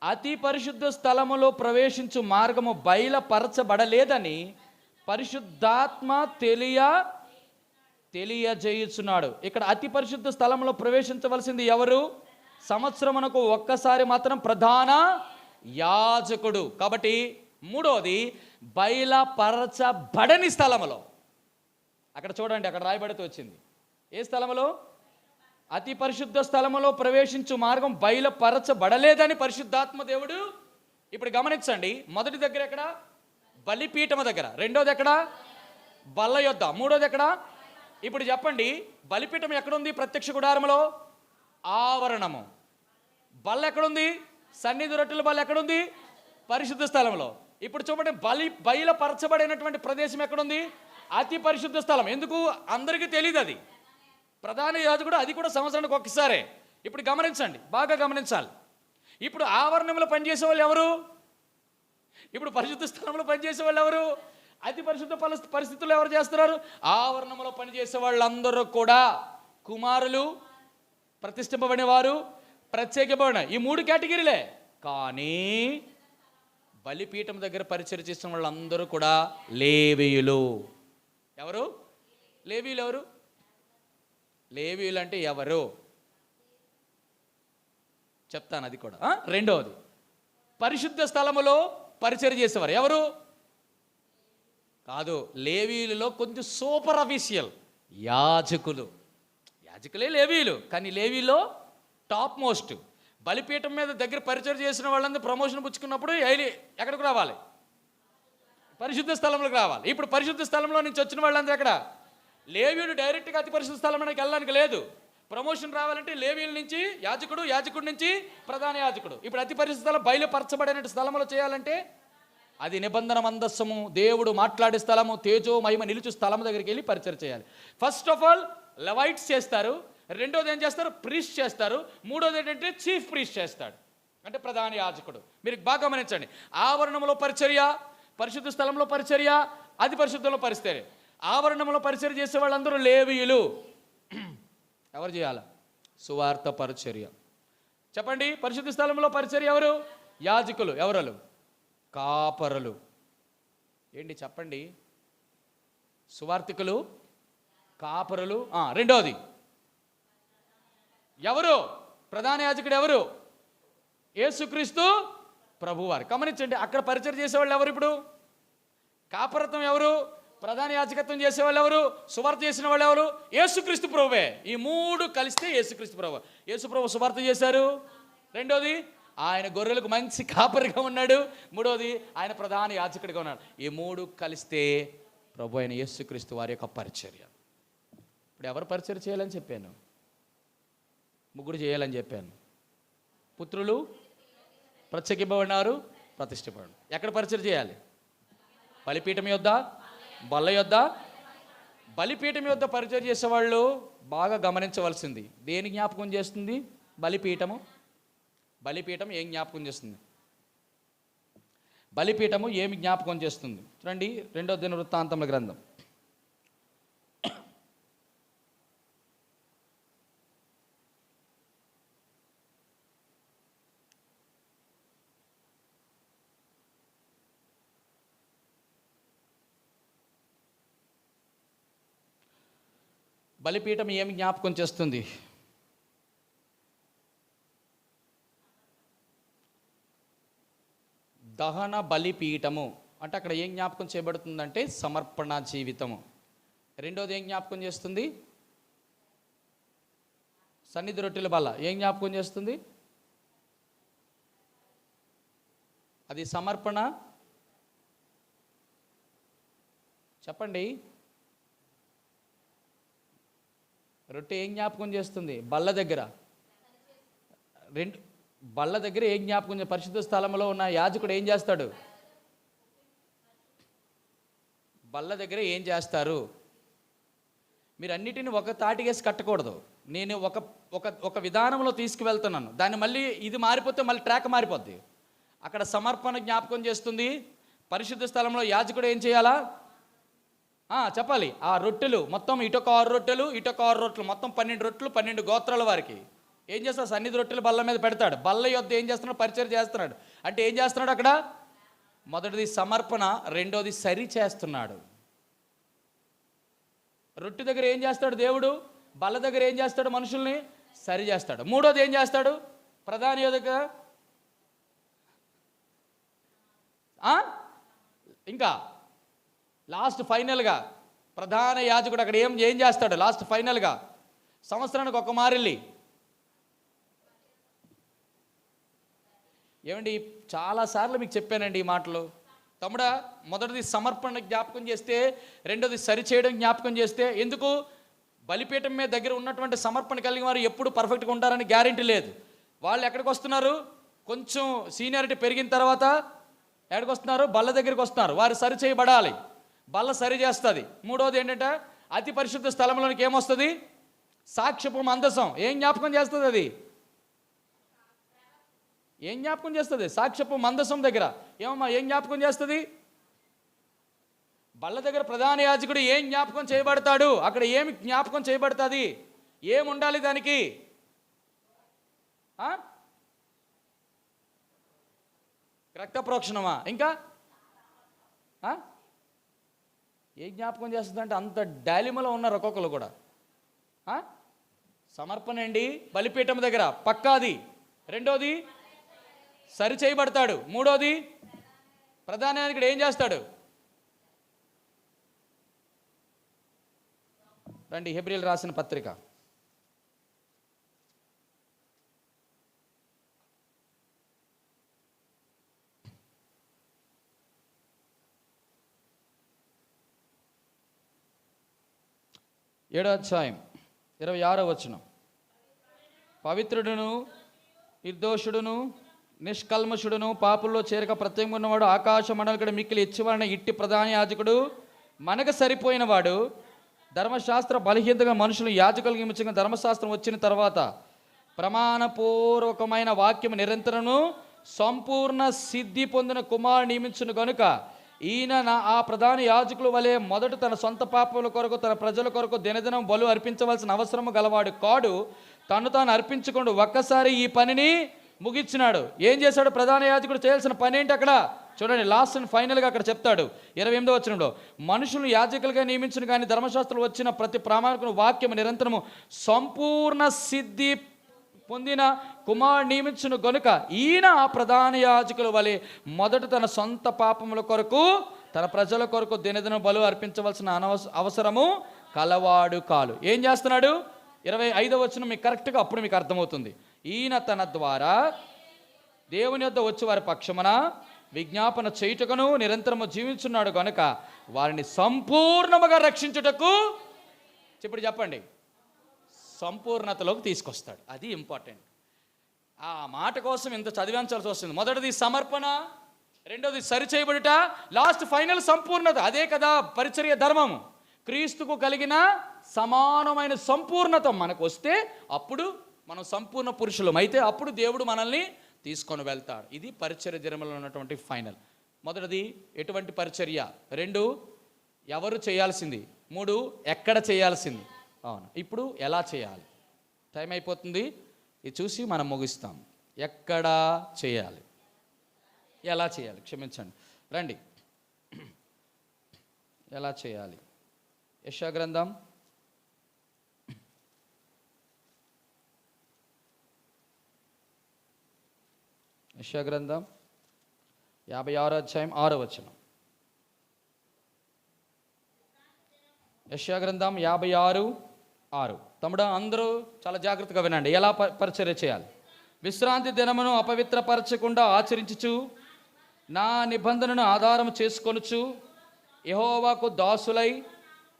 Speaker 2: అతి పరిశుద్ధ స్థలములో ప్రవేశించు మార్గము బయలుపరచబడలేదని పరిశుద్ధాత్మ తెలియజేయుచున్నాడు. ఇక్కడ అతి పరిశుద్ధ స్థలంలో ప్రవేశించవలసింది ఎవరు? సంవత్సరమునకు ఒక్కసారి మాత్రం ప్రధాన యాజకుడు. కాబట్టి మూడోది బయలుపరచబడని స్థలములో. అక్కడ చూడండి, అక్కడ రాయబడుతూ వచ్చింది. ఏ స్థలములో? అతి పరిశుద్ధ స్థలములో ప్రవేశించు మార్గం బయలుపరచబడలేదని పరిశుద్ధాత్మ దేవుడు. ఇప్పుడు గమనించండి, మొదటి దగ్గర ఎక్కడ? బలిపీఠము దగ్గర. రెండోది ఎక్కడ? బల్ల యొద్ద. మూడోది ఎక్కడ? ఇప్పుడు చెప్పండి, బలిపీఠం ఎక్కడుంది? ప్రత్యక్ష గుడారములో ఆవరణము. బల్ల ఎక్కడుంది? సన్నిధి రొట్టెల బల్ల ఎక్కడుంది? పరిశుద్ధ స్థలంలో. ఇప్పుడు చూడండి, బయలుపరచబడినటువంటి ప్రదేశం ఎక్కడుంది? అతి పరిశుద్ధ స్థలం. ఎందుకు? అందరికీ తెలియదు అది. ప్రధాన యాజకుడు అది కూడా సంవత్సరానికి ఒక్కసారే. ఇప్పుడు గమనించండి, బాగా గమనించాలి. ఇప్పుడు ఆవరణంలో పనిచేసే వాళ్ళు ఎవరు? ఇప్పుడు పరిశుద్ధ స్థలంలో పనిచేసే వాళ్ళు ఎవరు? అతి పరిశుద్ధ పరిస్థితుల్లో ఎవరు చేస్తున్నారు? ఆవరణంలో పనిచేసే వాళ్ళందరూ కూడా కుమారులు, ప్రతిష్ఠింపబడిన వారు, ప్రత్యేకమైన ఈ 3 కేటగిరీలే. కానీ బలిపీఠం దగ్గర పరిచర్య చేసిన వాళ్ళందరూ కూడా లేవీయులు. ఎవరు? లేవీయులు ఎవరు? లేవీయులు అంటే ఎవరు చెప్తాను, అది కూడా. రెండవది, పరిశుద్ధ స్థలములో పరిచర్య చేసేవారు ఎవరు? కాదు, లేవీయులలో కొంచెం సూపర్ అఫీషియల్ యాజకులు. యాజకులే లేవీయులు, కానీ లేవీలో టాప్ మోస్ట్. బలిపీఠం మీద దగ్గర పరిచర్య చేసిన వాళ్ళందరూ ప్రమోషన్ పుచ్చుకున్నప్పుడు ఎక్కడికి రావాలి? పరిశుద్ధ స్థలంలోకి రావాలి. ఇప్పుడు పరిశుద్ధ స్థలంలో నుంచి వచ్చిన వాళ్ళందరూ ఎక్కడ? లేవీయుడు డైరెక్ట్గా అతి పరిశుద్ధ స్థలంలోకి వెళ్ళడానికి లేదు. ప్రమోషన్ రావాలంటే లేవీయుల నుంచి యాజకుడు, యాజకుడి నుంచి ప్రధాన యాజకుడు. ఇప్పుడు అతి పరిశుద్ధ స్థలం బయలుపరచబడిన స్థలంలో చేయాలంటే అది నిబంధన మందస్సము, దేవుడు మాట్లాడే స్థలము, తేజో మహిమ నిలుచు స్థలం దగ్గరికి వెళ్ళి పరిచర్య చేయాలి. ఫస్ట్ ఆఫ్ ఆల్ లెవైట్స్ చేస్తారు, రెండోది ఏం చేస్తారు? ప్రీస్ట్ చేస్తారు, మూడోది ఏంటంటే చీఫ్ ప్రీస్ట్ చేస్తాడు, అంటే ప్రధాన యాజకుడు. మీరు బాగా గమనించండి, ఆవరణంలో పరిచర్య, పరిశుద్ధ స్థలంలో పరిచర్య, అతి పరిశుద్ధంలో పరిచర్య. ఆవరణంలో పరిచర్య చేసే వాళ్ళందరూ లేవీయులు. ఎవరు చేయాలి? సువార్త పరిచర్య. చెప్పండి, పరిశుద్ధ స్థలంలో పరిచర్య ఎవరు? యాజకులు. ఎవరు? కాపరులు. ఏంటి చెప్పండి? సువార్తికులు, కాపరులు. రెండోది ఎవరు? ప్రధాన యాజకుడు ఎవరు? యేసుక్రీస్తు ప్రభువారు. గమనించండి, అక్కడ పరిచర్య చేసేవాళ్ళు ఎవరు? ఇప్పుడు కాపరత్వం ఎవరు? ప్రధాన యాజకత్వం చేసేవాళ్ళు ఎవరు? సువార్త చేసిన వాళ్ళు ఎవరు? యేసుక్రీస్తు ప్రభువే. ఈ 3 కలిస్తే యేసుక్రీస్తు ప్రభు. యేసు ప్రభు సువార్త చేశారు. రెండోది, ఆయన గొర్రెలకు మంచి కాపరిగా ఉన్నాడు. మూడోది, ఆయన ప్రధాన యాజకుడిగా ఉన్నాడు. ఈ 3 కలిస్తే ప్రభు అయిన యేసుక్రీస్తు వారి యొక్క పరిచర్య. ఇప్పుడు ఎవరు పరిచర్య చేయాలని చెప్పాను? 3 చేయాలని చెప్పాను. పుత్రులు ప్రత్యేకింపబడినారు, ప్రతిష్ఠింపబడినారు. ఎక్కడ పరిచర్య చేయాలి? బలిపీఠం యొద్ద, బల్ల యొద్ద. బలిపీఠం యొద్ద పరిచర్య చేసేవాళ్ళు బాగా గమనించవలసింది, దేని జ్ఞాపకం చేస్తుంది? బలిపీఠము. బలిపీఠం ఏం జ్ఞాపకం చేస్తుంది? బలిపీఠము ఏమి జ్ఞాపకం చేస్తుంది? చూడండి, 2వ దినవృత్తాంతముల గ్రంథం బలిపీఠం ఏమి జ్ఞాపకం చేస్తుంది? దహన బలిపీఠము అంటే అక్కడ ఏం జ్ఞాపకం చేయబడుతుందంటే సమర్పణ జీవితము. రెండోది ఏం జ్ఞాపకం చేస్తుంది? సన్నిధి రొట్టెల బల్ల ఏం జ్ఞాపకం చేస్తుంది? అది సమర్పణ. చెప్పండి. రొట్టె ఏం జ్ఞాపకం చేస్తుంది? బల్ల దగ్గర బల్ల దగ్గర ఏం జ్ఞాపకం పరిశుద్ధ స్థలంలో ఉన్న యాజకుడు ఏం చేస్తాడు? బల్ల దగ్గర ఏం చేస్తారు? మీరు అన్నిటిని ఒక తాటికేసి కట్టకూడదు. నేను ఒక ఒక ఒక విధానంలో తీసుకువెళ్తున్నాను, దాన్ని మళ్ళీ ఇది మారిపోతే మళ్ళీ ట్రాక్ మారిపోద్ది. అక్కడ సమర్పణ జ్ఞాపకం చేస్తుంది. పరిశుద్ధ స్థలంలో యాజకుడు ఏం చేయాలా? చెప్పాలి. ఆ రొట్టెలు మొత్తం ఇటొక 6 రొట్టెలు, ఇటొక 6 రొట్టెలు, మొత్తం 12 రొట్టెలు 12 గోత్రాల వారికి ఏం చేస్తాడు? సన్నిధి రొట్టెలు బల్ల మీద పెడతాడు. బల్ల యొద్ద ఏం చేస్తున్నాడు? పరిచయం చేస్తున్నాడు. అంటే ఏం చేస్తున్నాడు అక్కడ? మొదటిది సమర్పణ, రెండోది సరి చేస్తున్నాడు. రొట్టె దగ్గర ఏం చేస్తాడు దేవుడు? బల్ల దగ్గర ఏం చేస్తాడు? మనుషుల్ని సరి చేస్తాడు. మూడోది ఏం చేస్తాడు? ప్రధాన యాజక ఇంకా లాస్ట్ ఫైనల్గా ప్రధాన యాజకుడు అక్కడ ఏం చేస్తాడు? లాస్ట్ ఫైనల్గా సంవత్సరానికి ఒక మారెళ్ళి ఏమండి, చాలాసార్లు మీకు చెప్పానండి ఈ మాటలు. తమ్ముడా, మొదటిది సమర్పణ జ్ఞాపకం చేస్తే, రెండోది సరిచేయడం జ్ఞాపకం చేస్తే. ఎందుకు? బలిపీఠం మీద దగ్గర ఉన్నటువంటి సమర్పణ కలిగిన వారు ఎప్పుడు పర్ఫెక్ట్గా ఉంటారని గ్యారెంటీ లేదు. వాళ్ళు ఎక్కడికి వస్తున్నారు? కొంచెం సీనియారిటీ పెరిగిన తర్వాత ఎక్కడికి వస్తున్నారు? బల్ల దగ్గరికి వస్తున్నారు. వారు సరి చేయబడాలి, బల్ల సరి చేస్తుంది. మూడోది ఏంటంటే అతి పరిశుద్ధ స్థలంలోనికి ఏమొస్తుంది? సాక్ష్యపు మందసం. ఏం జ్ఞాపకం చేస్తుంది? అది ఏం జ్ఞాపకం చేస్తుంది? సాక్ష్యపు మందసం దగ్గర ఏమమ్మా ఏం జ్ఞాపకం చేస్తుంది? బల్ల దగ్గర ప్రధాన యాజకుడు ఏం జ్ఞాపకం చేయబడతాడు? అక్కడ ఏమి జ్ఞాపకం చేయబడుతుంది? ఏముండాలి దానికి? రక్త ప్రోక్షణమా? ఇంకా ఏ జ్ఞాపకం చేస్తుంది అంటే అంత డైలిమలో ఉన్నారు ఒక్కొక్కరు కూడా. సమర్పణ అండి బలిపీఠం దగ్గర పక్కాది. రెండోది సరి చేయబడతాడు. మూడోది ప్రధాన యాజకుడు ఏం చేస్తాడు? రండి, హెబ్రీయులు రాసిన పత్రిక 7వ అధ్యాయం 26వ వచనం. పవిత్రుడును నిర్దోషుడును నిష్కల్మషుడును పాపుల్లో చేరక ప్రత్యేకంగా ఉన్నవాడు ఆకాశ మండలికడ మిక్కిలి ఇచ్చివాడిన ఇట్టి ప్రధాన యాజకుడు మనకు సరిపోయిన వాడు. ధర్మశాస్త్ర బలహీనతగా మనుషులు యాజకులకు నియమించిన ధర్మశాస్త్రం వచ్చిన తర్వాత ప్రమాణపూర్వకమైన వాక్యం నిరంతరము సంపూర్ణ సిద్ధి పొందిన కుమారుడు నియమించును కనుక ఈయన ఆ ప్రధాన యాజకుల వలె మొదట తన సొంత పాపముల కొరకు తన ప్రజల కొరకు దినదినం బలు అర్పించవలసిన అవసరము గలవాడు కాడు. తను తాను అర్పించుకోండు ఒక్కసారి ఈ పనిని ముగించినాడు. ఏం చేశాడు ప్రధాన యాజకుడు? చేయాల్సిన పని ఏంటి అక్కడ చూడండి. లాస్ట్ అండ్ ఫైనల్గా అక్కడ చెప్తాడు 28వ వచనంలో, మనుషులు యాజకులుగా నియమించిన కానీ ధర్మశాస్త్రం వచ్చిన ప్రతి ప్రామాణిక వాక్యం నిరంతరము సంపూర్ణ సిద్ధి పొందిన కుమారుడు నియమించును గనుక ఈయన ఆ ప్రధాన యాజకుల వలె మొదట తన సొంత పాపముల కొరకు తన ప్రజల కొరకు దినదిన బలు అర్పించవలసిన అవసరము కలవాడు కాలు. ఏం చేస్తున్నాడు? 25వ వచనం మీకు కరెక్ట్గా అప్పుడు మీకు అర్థమవుతుంది. ఈయన తన ద్వారా దేవుని యొద్ద వచ్చి వారి పక్షమున విజ్ఞాపన చేయుటకును నిరంతరము జీవించున్నాడు కనుక వారిని సంపూర్ణముగా రక్షించుటకు చెప్పండి సంపూర్ణతలోకి తీసుకొస్తాడు. అది ఇంపార్టెంట్. ఆ మాట కోసం ఇంత చదివించాల్సి వస్తుంది. మొదటిది సమర్పణ, రెండోది సరిచేయబడుట, లాస్ట్ ఫైనల్ సంపూర్ణత. అదే కదా పరిచర్య ధర్మము. క్రీస్తుకు కలిగిన సమానమైన సంపూర్ణత మనకు వస్తే అప్పుడు మనం సంపూర్ణ పురుషులం అయితే అప్పుడు దేవుడు మనల్ని తీసుకొని వెళ్తాడు. ఇది పరిచర్య ధర్మంలో ఉన్నటువంటి ఫైనల్. మొదటిది ఎటువంటి పరిచర్య, రెండు ఎవరు చేయాల్సింది, మూడు ఎక్కడ చేయాల్సింది. అవును, ఇప్పుడు ఎలా చేయాలి? టైం అయిపోతుంది, ఇది చూసి మనం ముగిస్తాం. ఎక్కడ చేయాలి, ఎలా చేయాలి, క్షమించండి, రండి. ఎలా చేయాలి? యెషయా గ్రంథం
Speaker 1: యెషయా గ్రంథం 56వ అధ్యాయం 6వ వచనం. యెషయా గ్రంథం 56:6. తమ్ముడు అందరూ చాలా జాగ్రత్తగా వినండి. ఎలా పరిచర్య చేయాలి? విశ్రాంతి దినమును అపవిత్రపరచకుండా ఆచరించుచు నా నిబంధనను ఆధారం చేసుకొనుచు యెహోవాకు దాసులై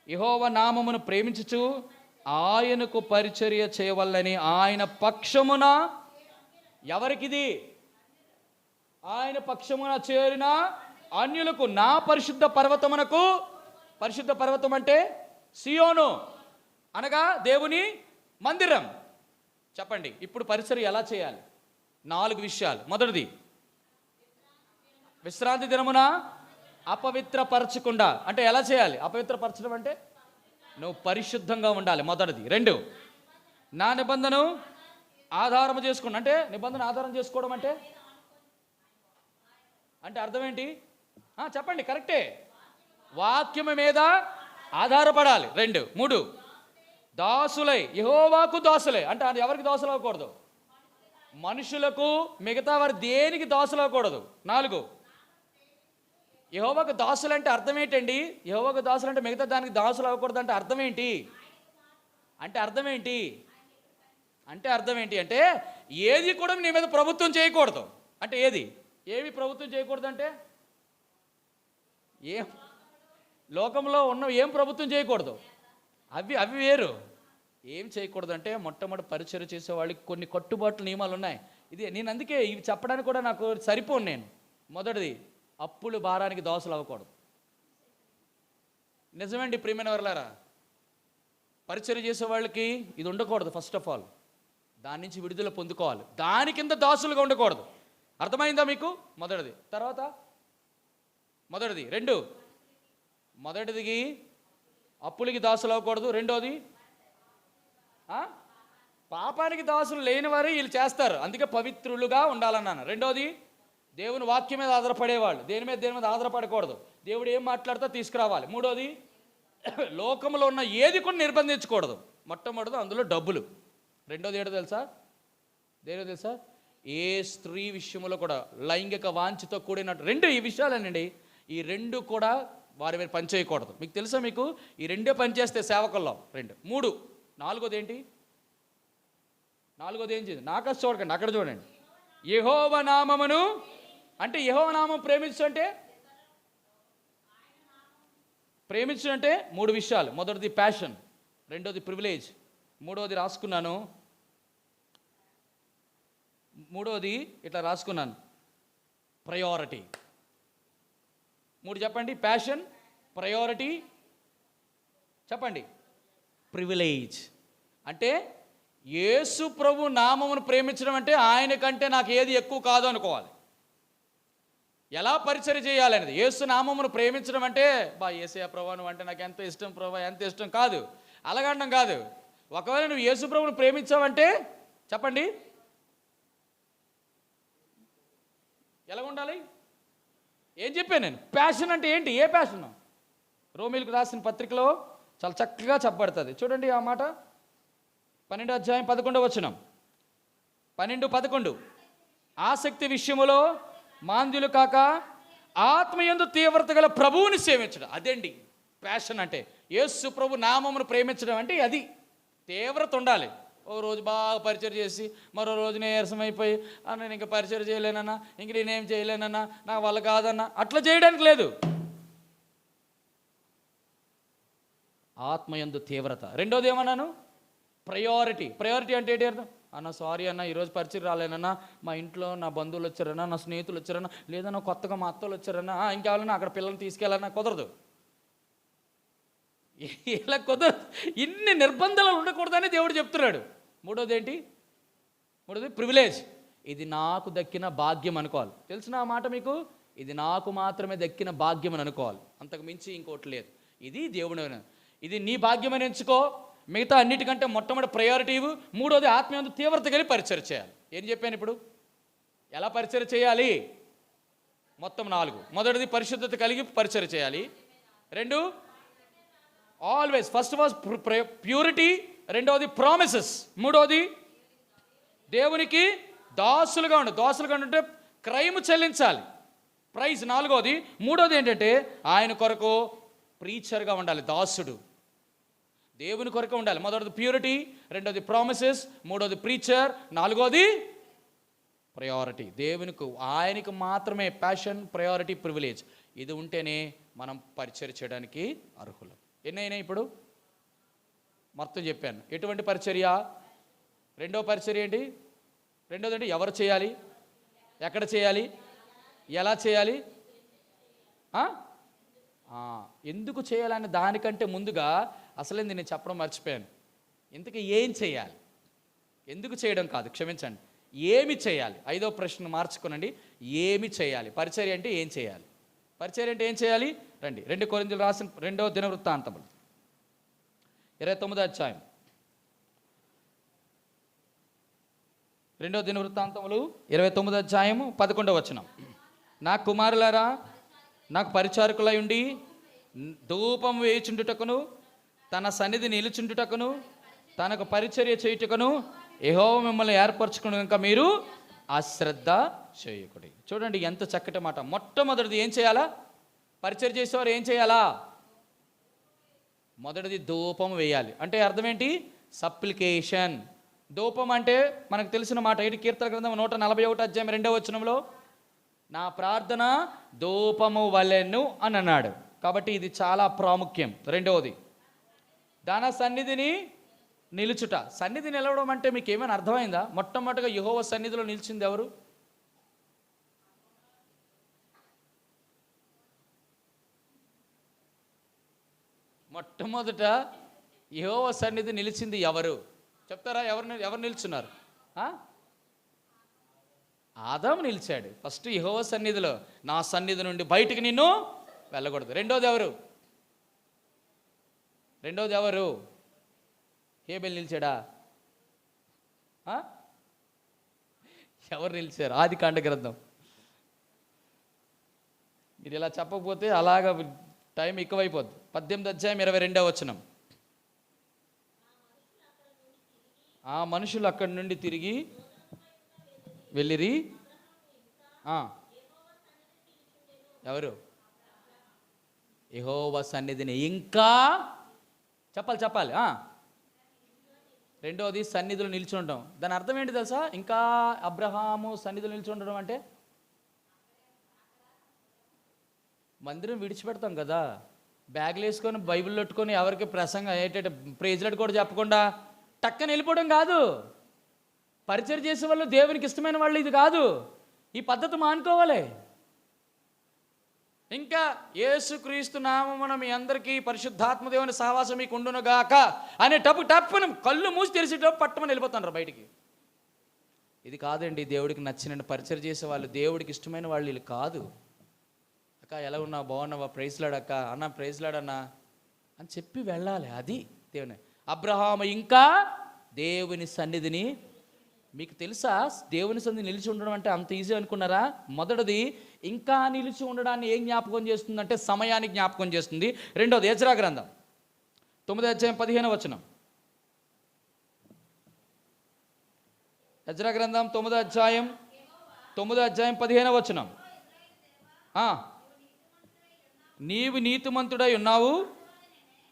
Speaker 1: యెహోవా నామమును ప్రేమించుచు ఆయనకు పరిచర్య చేయవల్లని ఆయన పక్షమున, ఎవరికిది? ఆయన పక్షమున చేరిన అన్యులకు నా పరిశుద్ధ పర్వతమునకు. పరిశుద్ధ పర్వతం అంటే సియోను, అనగా దేవుని మందిరం. చెప్పండి, ఇప్పుడు పరిచర్య ఎలా చేయాలి? 4 విషయాలు. మొదటిది, విశ్రాంతి దినమున అపవిత్రపరచకుండా. అంటే ఎలా చేయాలి? అపవిత్రపరచడం అంటే నువ్వు పరిశుద్ధంగా ఉండాలి, మొదటిది. 2, నా నిబంధన ఆధారం చేసుకోండి. అంటే నిబంధన ఆధారం చేసుకోవడం అంటే అర్థం ఏంటి? చెప్పండి, కరెక్టే. వాక్యము మీద ఆధారపడాలి. 2, 3, దాసులై యెహోవాకు దాసులై. అంటే అది ఎవరికి దాసులు అవ్వకూడదు? మనుషులకు, మిగతా వారు దేనికి దాసులు అవ్వకూడదు. 4, యెహోవాకు దాసులు అంటే అర్థం ఏంటండి? యెహోవాకు దాసులు అంటే మిగతా దానికి దాసులు అవ్వకూడదు అంటే అర్థం ఏంటి? అర్థం ఏంటి అంటే ఏది కూడా నీ మీద ప్రభుత్వం చేయకూడదు. అంటే ఏమి ప్రభుత్వం చేయకూడదు అంటే ఏం లోకంలో ఉన్న ఏం ప్రభుత్వం చేయకూడదు? అవి వేరు. ఏం చేయకూడదు అంటే మొట్టమొదటి పరిచర్య చేసే వాళ్ళకి కొన్ని కట్టుబాట్లు, నియమాలు ఉన్నాయి. నేను అందుకే ఇవి చెప్పడానికి కూడా నాకు సరిపోను నేను. మొదటిది, అప్పుల భారానికి దాసులు అవ్వకూడదు. నిజమేంటి ప్రియమైన వర్లారా, పరిచర్య చేసే వాళ్ళకి ఇది ఉండకూడదు. ఫస్ట్ ఆఫ్ ఆల్ దాని నుంచి విడుదల పొందుకోవాలి. దాని కింద దాసులుగా ఉండకూడదు. అర్థమైందా మీకు? మొదటిది. తర్వాత మొదటిది. 2, మొదటిది అప్పులకి దాసులు అవ్వకూడదు. 2వది, పాపానికి దాసులు లేని వారు వీళ్ళు చేస్తారు, అందుకే పవిత్రులుగా ఉండాలన్నాను. 2వది, దేవుని వాక్యం మీద ఆధారపడేవాళ్ళు. దేని మీద ఆధారపడకూడదు. దేవుడు ఏం మాట్లాడితే తీసుకురావాలి. 3వది, లోకంలో ఉన్న ఏది కూడా నిర్బంధించకూడదు. మొట్టమొదటి అందులో డబ్బులు. 2వది ఏంటో తెలుసా? ఏ స్త్రీ విషయంలో కూడా లైంగిక వాంఛతో కూడిన 2 ఈ విషయాలేనండి. ఈ 2 కూడా వారి మీద పనిచేయకూడదు. మీకు తెలుసా? మీకు ఈ 2 పనిచేస్తే సేవకుల్లో 2. 3, 4వది ఏంటి? 4వది ఏం చేయండి? నాకస్ చూడకండి, అక్కడ చూడండి. యెహోవా నామమును, అంటే యెహోవా నామం ప్రేమించు అంటే 3 విషయాలు. మొదటిది ప్యాషన్, 2వది ప్రివిలేజ్, 3వది రాసుకున్నాను. 3వది ఇట్లా రాసుకున్నాను, ప్రయారిటీ. 3 చెప్పండి. ప్యాషన్, ప్రయారిటీ, చెప్పండి, ప్రివిలేజ్. అంటే యేసు ప్రభు నామమును ప్రేమించడం అంటే ఆయన కంటే నాకు ఏది ఎక్కువ కాదు అనుకోవాలి. ఎలా పరిచర్య చేయాలనేది. యేసు నామమును ప్రేమించడం అంటే యేసయ్య ప్రభు నువ్వు అంటే నాకు ఎంత ఇష్టం ప్రభు, ఎంత ఇష్టం కాదు, అలాగండం కాదు. ఒకవేళ నువ్వు యేసు ప్రభువును ప్రేమించావంటే చెప్పండి ఎలా ఉండాలి? ఏం చెప్పాను నేను? ప్యాషన్ అంటే ఏంటి? ఏ ప్యాషన్? రోమీలకు రాసిన పత్రికలో చాలా చక్కగా చెప్పబడుతుంది. చూడండి ఆ మాట. 12వ అధ్యాయం 11వ వచనం. 12:11. ఆసక్తి విషయములో మాంద్యులు కాక ఆత్మయందు తీవ్రత గల ప్రభువుని సేవించడం. అదండి ప్యాషన్ అంటే. యేసు ప్రభు నామమును ప్రేమించడం అంటే అది. తీవ్రత ఉండాలి. ఓ రోజు బాగా పరిచయం చేసి మరో రోజు నీరసమైపోయి నేను ఇంకా పరిచయం చేయలేనన్నా, ఇంక నేనేం చేయలేనన్నా, నాకు వల్ల కాదన్నా, అట్లా చేయడానికి లేదు. ఆత్మయందు తీవ్రత. 2వది ఏమన్నాను? ప్రయారిటీ. ప్రయారిటీ అంటే ఏంటి అర్థం? సారీ అన్న, ఈరోజు పరిచయం రాలేనన్నా, మా ఇంట్లో నా బంధువులు వచ్చారన్నా, నా స్నేహితులు వచ్చారన్నా, లేదన్నా కొత్తగా మా అత్తలు వచ్చారన్నా, ఇంకెవరన్నా అక్కడ పిల్లల్ని తీసుకెళ్ళాలన్నా కుదరదు. ఇలా కుదరదు. ఇన్ని నిర్బంధాలు ఉండకూడదని దేవుడు చెప్తున్నాడు. 3వది ఏంటి? 3వది ప్రివిలేజ్. ఇది నాకు దక్కిన భాగ్యం అనుకోవాలి. తెలిసిన ఆ మాట మీకు? ఇది నాకు మాత్రమే దక్కిన భాగ్యం అని అనుకోవాలి, అంతకు మించి ఇంకోటి లేదు. ఇది దేవుడు, ఇది నీ భాగ్యం అని ఎంచుకో. మిగతా అన్నిటికంటే మొట్టమొదటి ప్రయారిటీ. 3వది ఆత్మీయందు తీవ్రత కలిగి పరిచయం చేయాలి. ఏం చెప్పాను ఇప్పుడు? ఎలా పరిచయం చేయాలి? మొత్తం 4. మొదటిది పరిశుద్ధత కలిగి పరిచయం చేయాలి. 2 ఆల్వేస్, ఫస్ట్ వాజ్ ప్యూరిటీ, 2వది ప్రామిసెస్, 3వది దేవునికి దాసులుగా ఉండు. దాసులుగా ఉంటే
Speaker 2: క్రైమ్ చెల్లించాలి, ప్రైజ్ 4వది. 3వది ఏంటంటే ఆయన కొరకు ప్రీచర్గా ఉండాలి, దాసుడు, దేవుని కొరకు ఉండాలి. మొదటిది ప్యూరిటీ, రెండోది ప్రామిసెస్, మూడోది ప్రీచర్, 4వది ప్రయారిటీ. దేవునికి ఆయనకి మాత్రమే ప్యాషన్, ప్రయారిటీ, ప్రివిలేజ్. ఇది ఉంటేనే మనం పరిచర్య చేయడానికి అర్హులం. ఎన్నైనా ఇప్పుడు మొత్తం చెప్పాను. ఎటువంటి పరిచర్య? రెండో పరిచర్య ఏంటి? రెండోది అంటే ఎవరు చేయాలి, ఎక్కడ చేయాలి, ఎలా చేయాలి, ఎందుకు చేయాలని దానికంటే ముందుగా అసలే నేను చెప్పడం మర్చిపోయాను. ఇంతకీ ఏం చేయాలి? ఎందుకు చేయడం కాదు, క్షమించండి, ఏమి చేయాలి? 5వ ప్రశ్న మార్చుకోనండి. ఏమి చేయాలి? పరిచర్య అంటే ఏం చేయాలి? పరిచర్య అంటే ఏం చేయాలి? రండి, 2 కొరింథీయులకు రాసిన 2వ దినవృత్తాంతములు 29వ అధ్యాయం. 2వ దినవృత్తాంతములు 29వ అధ్యాయము 11వ వచనం. నా కుమారులారా, నాకు పరిచారకులై ఉండి ధూపం వేయుచుండుటకును, తన సన్నిధి నిలుచుండుటకును, తనకు పరిచర్య చేయుటకును యెహోవా మిమ్మల్ని ఏర్పరచుకుని కనుక మీరు అశ్రద్ధ చేయకుడి. చూడండి ఎంత చక్కటి మాట. మొట్టమొదటిది ఏం చేయాలా? పరిచర్య చేసేవారు ఏం చేయాలా? మొదటిది ధూపం వేయాలి. అంటే అర్థం ఏంటి? సప్లికేషన్. ధూపం అంటే మనకు తెలిసిన మాట. ఏంటి? కీర్తన గ్రంథం 141 అధ్యాయం 2వ వచనంలో నా ప్రార్థన ధూపము వలెను అని అన్నాడు. కాబట్టి ఇది చాలా ప్రాముఖ్యం. రెండవది దాన సన్నిధిని నిలుచుట. సన్నిధి నిలవడం అంటే మీకు ఏమైనా అర్థమైందా? మొట్టమొదటిగా యెహోవా సన్నిధిలో నిలిచింది ఎవరు? మొట్టమొదట యెహోవా సన్నిధి నిలిచింది ఎవరు చెప్తారా? ఎవరు నిల్చున్నారు? ఆదాము నిలిచాడు. ఫస్ట్ యెహోవా సన్నిధిలో, నా సన్నిధి నుండి బయటికి నిన్ను వెళ్ళకూడదు. రెండోది ఎవరు? హేబెల్ నిలిచాడా? ఎవరు నిలిచారు? ఆదికాండ గ్రంథం. మీరు ఇలా చెప్పకపోతే అలాగా టైం ఎక్కువైపోద్ది. 18వ అధ్యాయం 22వ వచనం. ఆ మనుషులు అక్కడి నుండి తిరిగి వెళ్ళిరి. ఎవరు? యెహోవా సన్నిధిని ఇంకా చెప్పాలి. రెండోది సన్నిధిలో నిలిచి ఉండడం. దాని అర్థం ఏంటి తెలుసా? ఇంకా అబ్రహాము సన్నిధిలో నిలిచి ఉండడం అంటే మందిరం విడిచిపెడతాం కదా, బ్యాగులు వేసుకొని బైబిల్ పెట్టుకొని ఎవరికి ప్రసంగం ఏంటంటే ప్రేజ్లెట్ కూడా చెప్పకుండా టక్కన వెళ్ళిపోవడం కాదు. పరిచయం చేసే వాళ్ళు దేవునికి ఇష్టమైన వాళ్ళు ఇది కాదు. ఈ పద్ధతి మానుకోవాలి. ఇంకా యేసుక్రీస్తు నామమున మీ అందరికీ పరిశుద్ధాత్మ దేవుని సహవాసం మీకు ఉండునుగాక అనే టప్పును కళ్ళు మూసి తెరిచేటప్పుడు పట్టమని వెళ్ళిపోతున్నారు బయటికి. ఇది కాదండి దేవుడికి నచ్చిన పరిచయం చేసే వాళ్ళు, దేవుడికి ఇష్టమైన వాళ్ళు వీళ్ళు కాదు. అక్క ఎలా ఉన్నావు, బాగున్నావా, ప్రైజ్లాడక్క, అన్న ప్రైజ్లాడన్నా అని చెప్పి వెళ్ళాలి. అది దేవుని. అబ్రహాము ఇంకా దేవుని సన్నిధిని, మీకు తెలుసా దేవుని సన్నిధి నిలిచి ఉండడం అంటే అంత ఈజీ అనుకున్నారా? మొదటిది ఇంకా నిలిచి ఉండడాన్ని ఏం జ్ఞాపకం చేస్తుందంటే సమయాన్ని జ్ఞాపకం చేస్తుంది. రెండోది ఎజ్రా గ్రంథం 9వ అధ్యాయం 15వ వచనం. ఎజ్రా గ్రంథం 9వ అధ్యాయం 15వ వచనం. నీవు నీతిమంతుడై ఉన్నావు,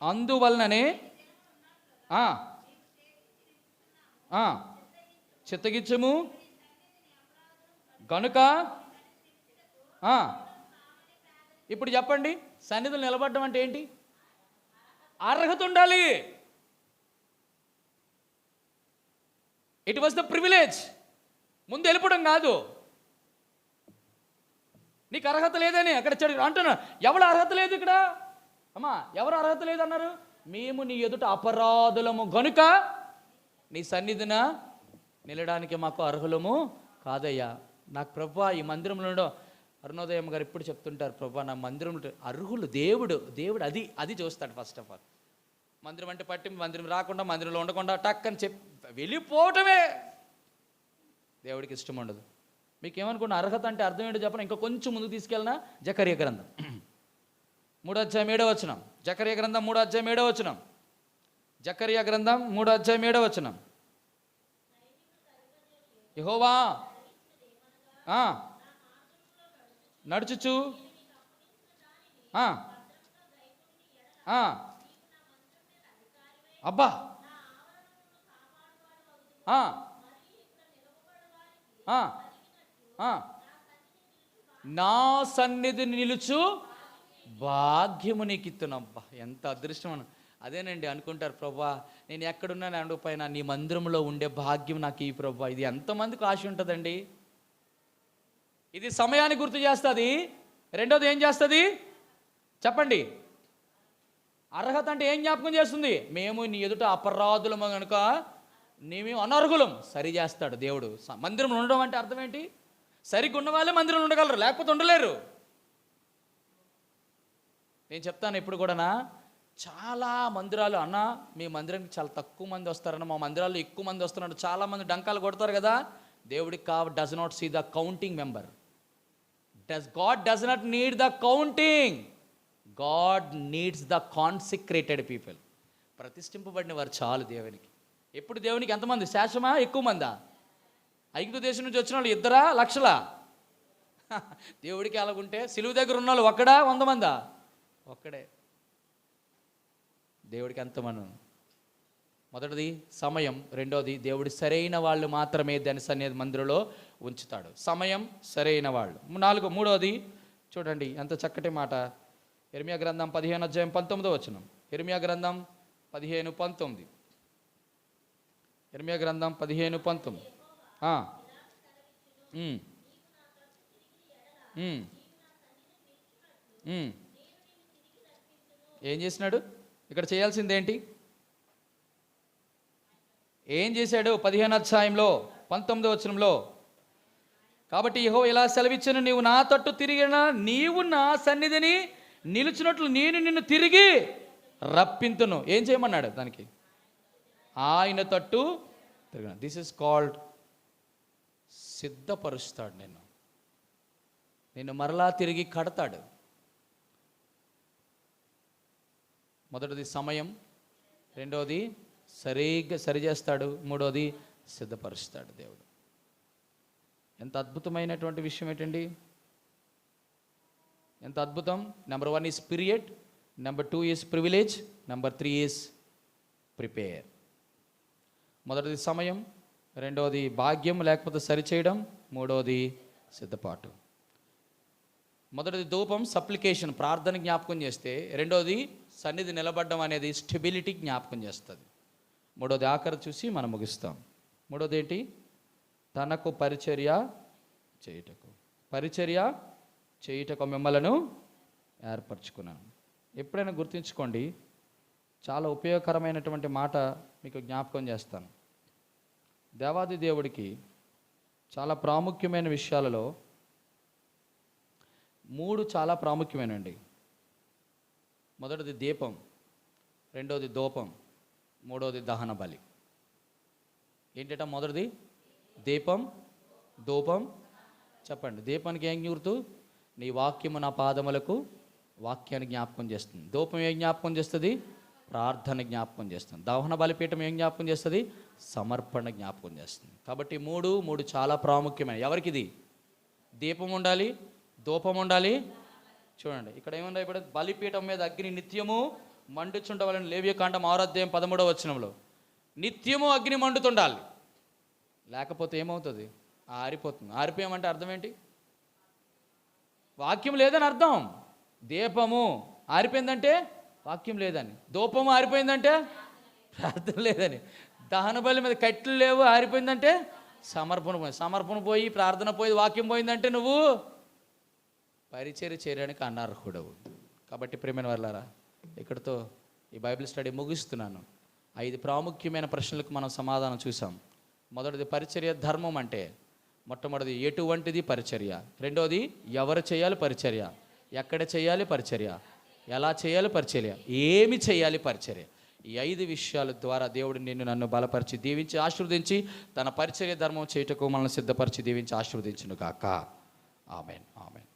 Speaker 2: అందువలననే చిత్తగించము గనుక. ఇప్పుడు చెప్పండి, సన్నిధులు నిలబడడం అంటే ఏంటి? అర్హత ఉండాలి. It was the privilege. ముందు వెళ్ళిపోవడం కాదు. నీకు అర్హత లేదని అక్కడ అంటున్నా. ఎవరు అర్హత లేదు ఇక్కడ? అమ్మా, ఎవరు అర్హత లేదన్నారు? మేము నీ ఎదుట అపరాధులము గనుక నీ సన్నిధిన నిలడానికి మాకు అర్హులము కాదయ్యా. నాకు ప్రభా ఈ మందిరంలో అరుణోదయం గారు ఇప్పుడు చెప్తుంటారు, ప్రభా నా మందిరంలో అర్హులు దేవుడు అది చూస్తాడు. ఫస్ట్ ఆఫ్ ఆల్ మందిరం అంటే పట్టి మందిరం రాకుండా, మందిరంలో ఉండకుండా టక్కని చెప్పి వెళ్ళిపోవటమే దేవుడికి ఇష్టం ఉండదు. మీకు ఏమనుకున్న అర్హత అంటే అర్థం ఏంటో చెప్పను. ఇంకా కొంచెం ముందుకు తీసుకెళ్ళినా జకర్యా గ్రంథం 3వ అధ్యాయం 7వ వచనం. జకర్యా గ్రంథం 3వ అధ్యాయం 7వ వచనం. జకర్యా గ్రంథం 3వ అధ్యాయం 7వ వచనం. యెహోవా నడుచుచు ఆ, ఆ, అబ్బా ఆ, ఆ, ఆ. నా సన్నిధి నిలుచు భాగ్యము నీకు ఇస్తున్నాబ్బా, ఎంత అదృష్టం అదేనండి అనుకుంటారు, ప్రభా నేను ఎక్కడున్నాను అడుగుపైన నీ మందిరంలో ఉండే భాగ్యం నాకు ఈ ప్రభా. ఇది ఎంతమందికి ఆశ ఉంటుందండి? ఇది సమయాన్ని గుర్తు చేస్తుంది. రెండోది ఏం చేస్తుంది చెప్పండి? అర్హత అంటే ఏం జ్ఞాపకం చేస్తుంది? మేము నీ ఎదుట అపరాధులము కనుక మేము అనర్హులం. సరి చేస్తాడు దేవుడు. మందిరంలో ఉండడం అంటే అర్థం ఏంటి? సరిగ్గా ఉన్న వాళ్ళే మందిరంలో ఉండగలరు, లేకపోతే ఉండలేరు. నేను చెప్తాను ఎప్పుడు కూడానా, చాలా మందిరాలు అన్న మీ మందిరానికి చాలా తక్కువ మంది వస్తారన్న, మా మందిరాల్లో ఎక్కువ మంది వస్తున్నారు, చాలామంది డంకాలు కొడతారు కదా. దేవుడికి does not see the counting member. God does not need the counting. God needs the consecrated people. ప్రతిష్ఠింపబడిన వారు చాలు దేవునికి. ఎప్పుడు దేవునికి ఎంతమంది? శాశ్వమా ఎక్కువ మందా? ఐగుప్తు దేశం నుంచి వచ్చిన వాళ్ళు 2 లక్షల. దేవుడికి అలాగుంటే సిలువు దగ్గర ఉన్న వాళ్ళు ఒక్కడా 100 మందా? ఒక్కడే. దేవుడికి ఎంతమంది? మొదటిది సమయం, రెండోది దేవుడి సరైన వాళ్ళు మాత్రమే దాని సన్నిధి మందిరంలో ఉంచుతాడు. సమయం, సరైన వాళ్ళు. మూడోది చూడండి ఎంత చక్కటి మాట. ఇర్మియా గ్రంథం 15:19. ఇర్మియా గ్రంథం 15:19. ఇర్మియా గ్రంథం 15:19. ఏం చేసినాడు? ఇక్కడ చేయాల్సింది ఏంటి? ఏం చేశాడు? 15వ అధ్యాయంలో 19వ వచనంలో, కాబట్టి యెహోవా ఇలా సెలవిచ్చును, నీవు నా తట్టు తిరిగిన నీవు నా సన్నిధిని నిలుచున్నట్లు నేను నిన్ను తిరిగి రప్పింతును. ఏం చేయమన్నాడు దానికి? ఆయన తట్టు తిరిగిన. దిస్ ఇస్ కాల్డ్ సిద్ధపరుస్తాడు. నిన్ను మరలా తిరిగి కడతాడు. మొదటిది సమయం, రెండవది సరిగ్గా సరిచేస్తాడు, మూడోది సిద్ధపరుస్తాడు దేవుడు. ఎంత అద్భుతమైనటువంటి విషయం ఏంటండి? ఎంత అద్భుతం. Number 1 is period, number 2 is privilege, number 3 is prepare. మొదటిది సమయం, రెండవది భాగ్యం లేకపోతే సరిచేయడం, మూడవది సిద్ధపాటు. మొదటిది ధూపం, సప్లికేషన్, ప్రార్థన జ్ఞాపకం చేస్తే, రెండోది సన్నిధి నిలబడడం అనేది స్టెబిలిటీ జ్ఞాపకం చేస్తుంది. మూడోది ఆఖరి చూసి మనం ముగిస్తాం. మూడోది ఏంటి? తనకు పరిచర్య చేయుటకు. పరిచర్య చేయుటకు మిమ్మలను ఏర్పరచుకున్నాను. ఎప్పుడైనా గుర్తుంచుకోండి, చాలా ఉపయోగకరమైనటువంటి మాట మీకు జ్ఞాపకం చేస్తాను. దేవాది దేవుడికి చాలా ప్రాముఖ్యమైన విషయాలలో 3 చాలా ప్రాముఖ్యమైనవి. మొదటిది దీపం, రెండోది ధూపం, మూడోది దహన బలి. ఏంటంటే మొదటిది దీపం, ధూపం. చెప్పండి, దీపానికి ఏం గుర్తు? నీ వాక్యము నా పాదములకు వాక్యాన్ని జ్ఞాపకం చేస్తుంది. ధూపం ఏం జ్ఞాపకం చేస్తుంది? ప్రార్థన జ్ఞాపకం చేస్తుంది. దహన బలిపీఠం ఏం జ్ఞాపకం చేస్తుంది? సమర్పణ జ్ఞాపకం చేస్తుంది. కాబట్టి మూడు చాలా ప్రాముఖ్యమైన. ఎవరికి ఇది? దీపం ఉండాలి, ధూపం ఉండాలి. చూడండి ఇక్కడ ఏముంది? ఇప్పుడు బలిపీఠం మీద అగ్ని నిత్యము మండుచుండవాలని లేవ్యకాండం 6:13 వచనంలో. నిత్యము అగ్ని మండుతుండాలి, లేకపోతే ఏమవుతుంది? ఆరిపోతుంది. ఆరిపోయామంటే అర్థం ఏంటి? వాక్యం లేదని అర్థం. దీపము ఆరిపోయిందంటే వాక్యం లేదని, ధూపము ఆరిపోయిందంటే ప్రార్థన లేదని, దహన బలి మీద కట్లు లేవు ఆరిపోయిందంటే సమర్పణ పోయి ప్రార్థన పోయి వాక్యం పోయిందంటే నువ్వు పరిచర్య చేయడానికి అనర్హుడవు. కాబట్టి ప్రియమైన వాళ్ళారా, ఇక్కడితో ఈ బైబిల్ స్టడీ ముగిస్తున్నాను. 5 ప్రాముఖ్యమైన ప్రశ్నలకు మనం సమాధానం చూసాం. మొదటిది పరిచర్య ధర్మం అంటే, మొట్టమొదటిది ఎటువంటిది పరిచర్య, రెండోది ఎవరు చేయాలి పరిచర్య, ఎక్కడ చేయాలి పరిచర్య, ఎలా చేయాలి పరిచర్య, ఏమి చేయాలి పరిచర్య. ఈ 5 విషయాల ద్వారా దేవుడు నన్ను బలపరిచి దీవించి ఆశీర్వదించి తన పరిచర్య ధర్మం చేయుటకు మనల్ని సిద్ధపరిచి దీవించి ఆశీర్వదించును గాక. ఆమేన్, ఆమేన్.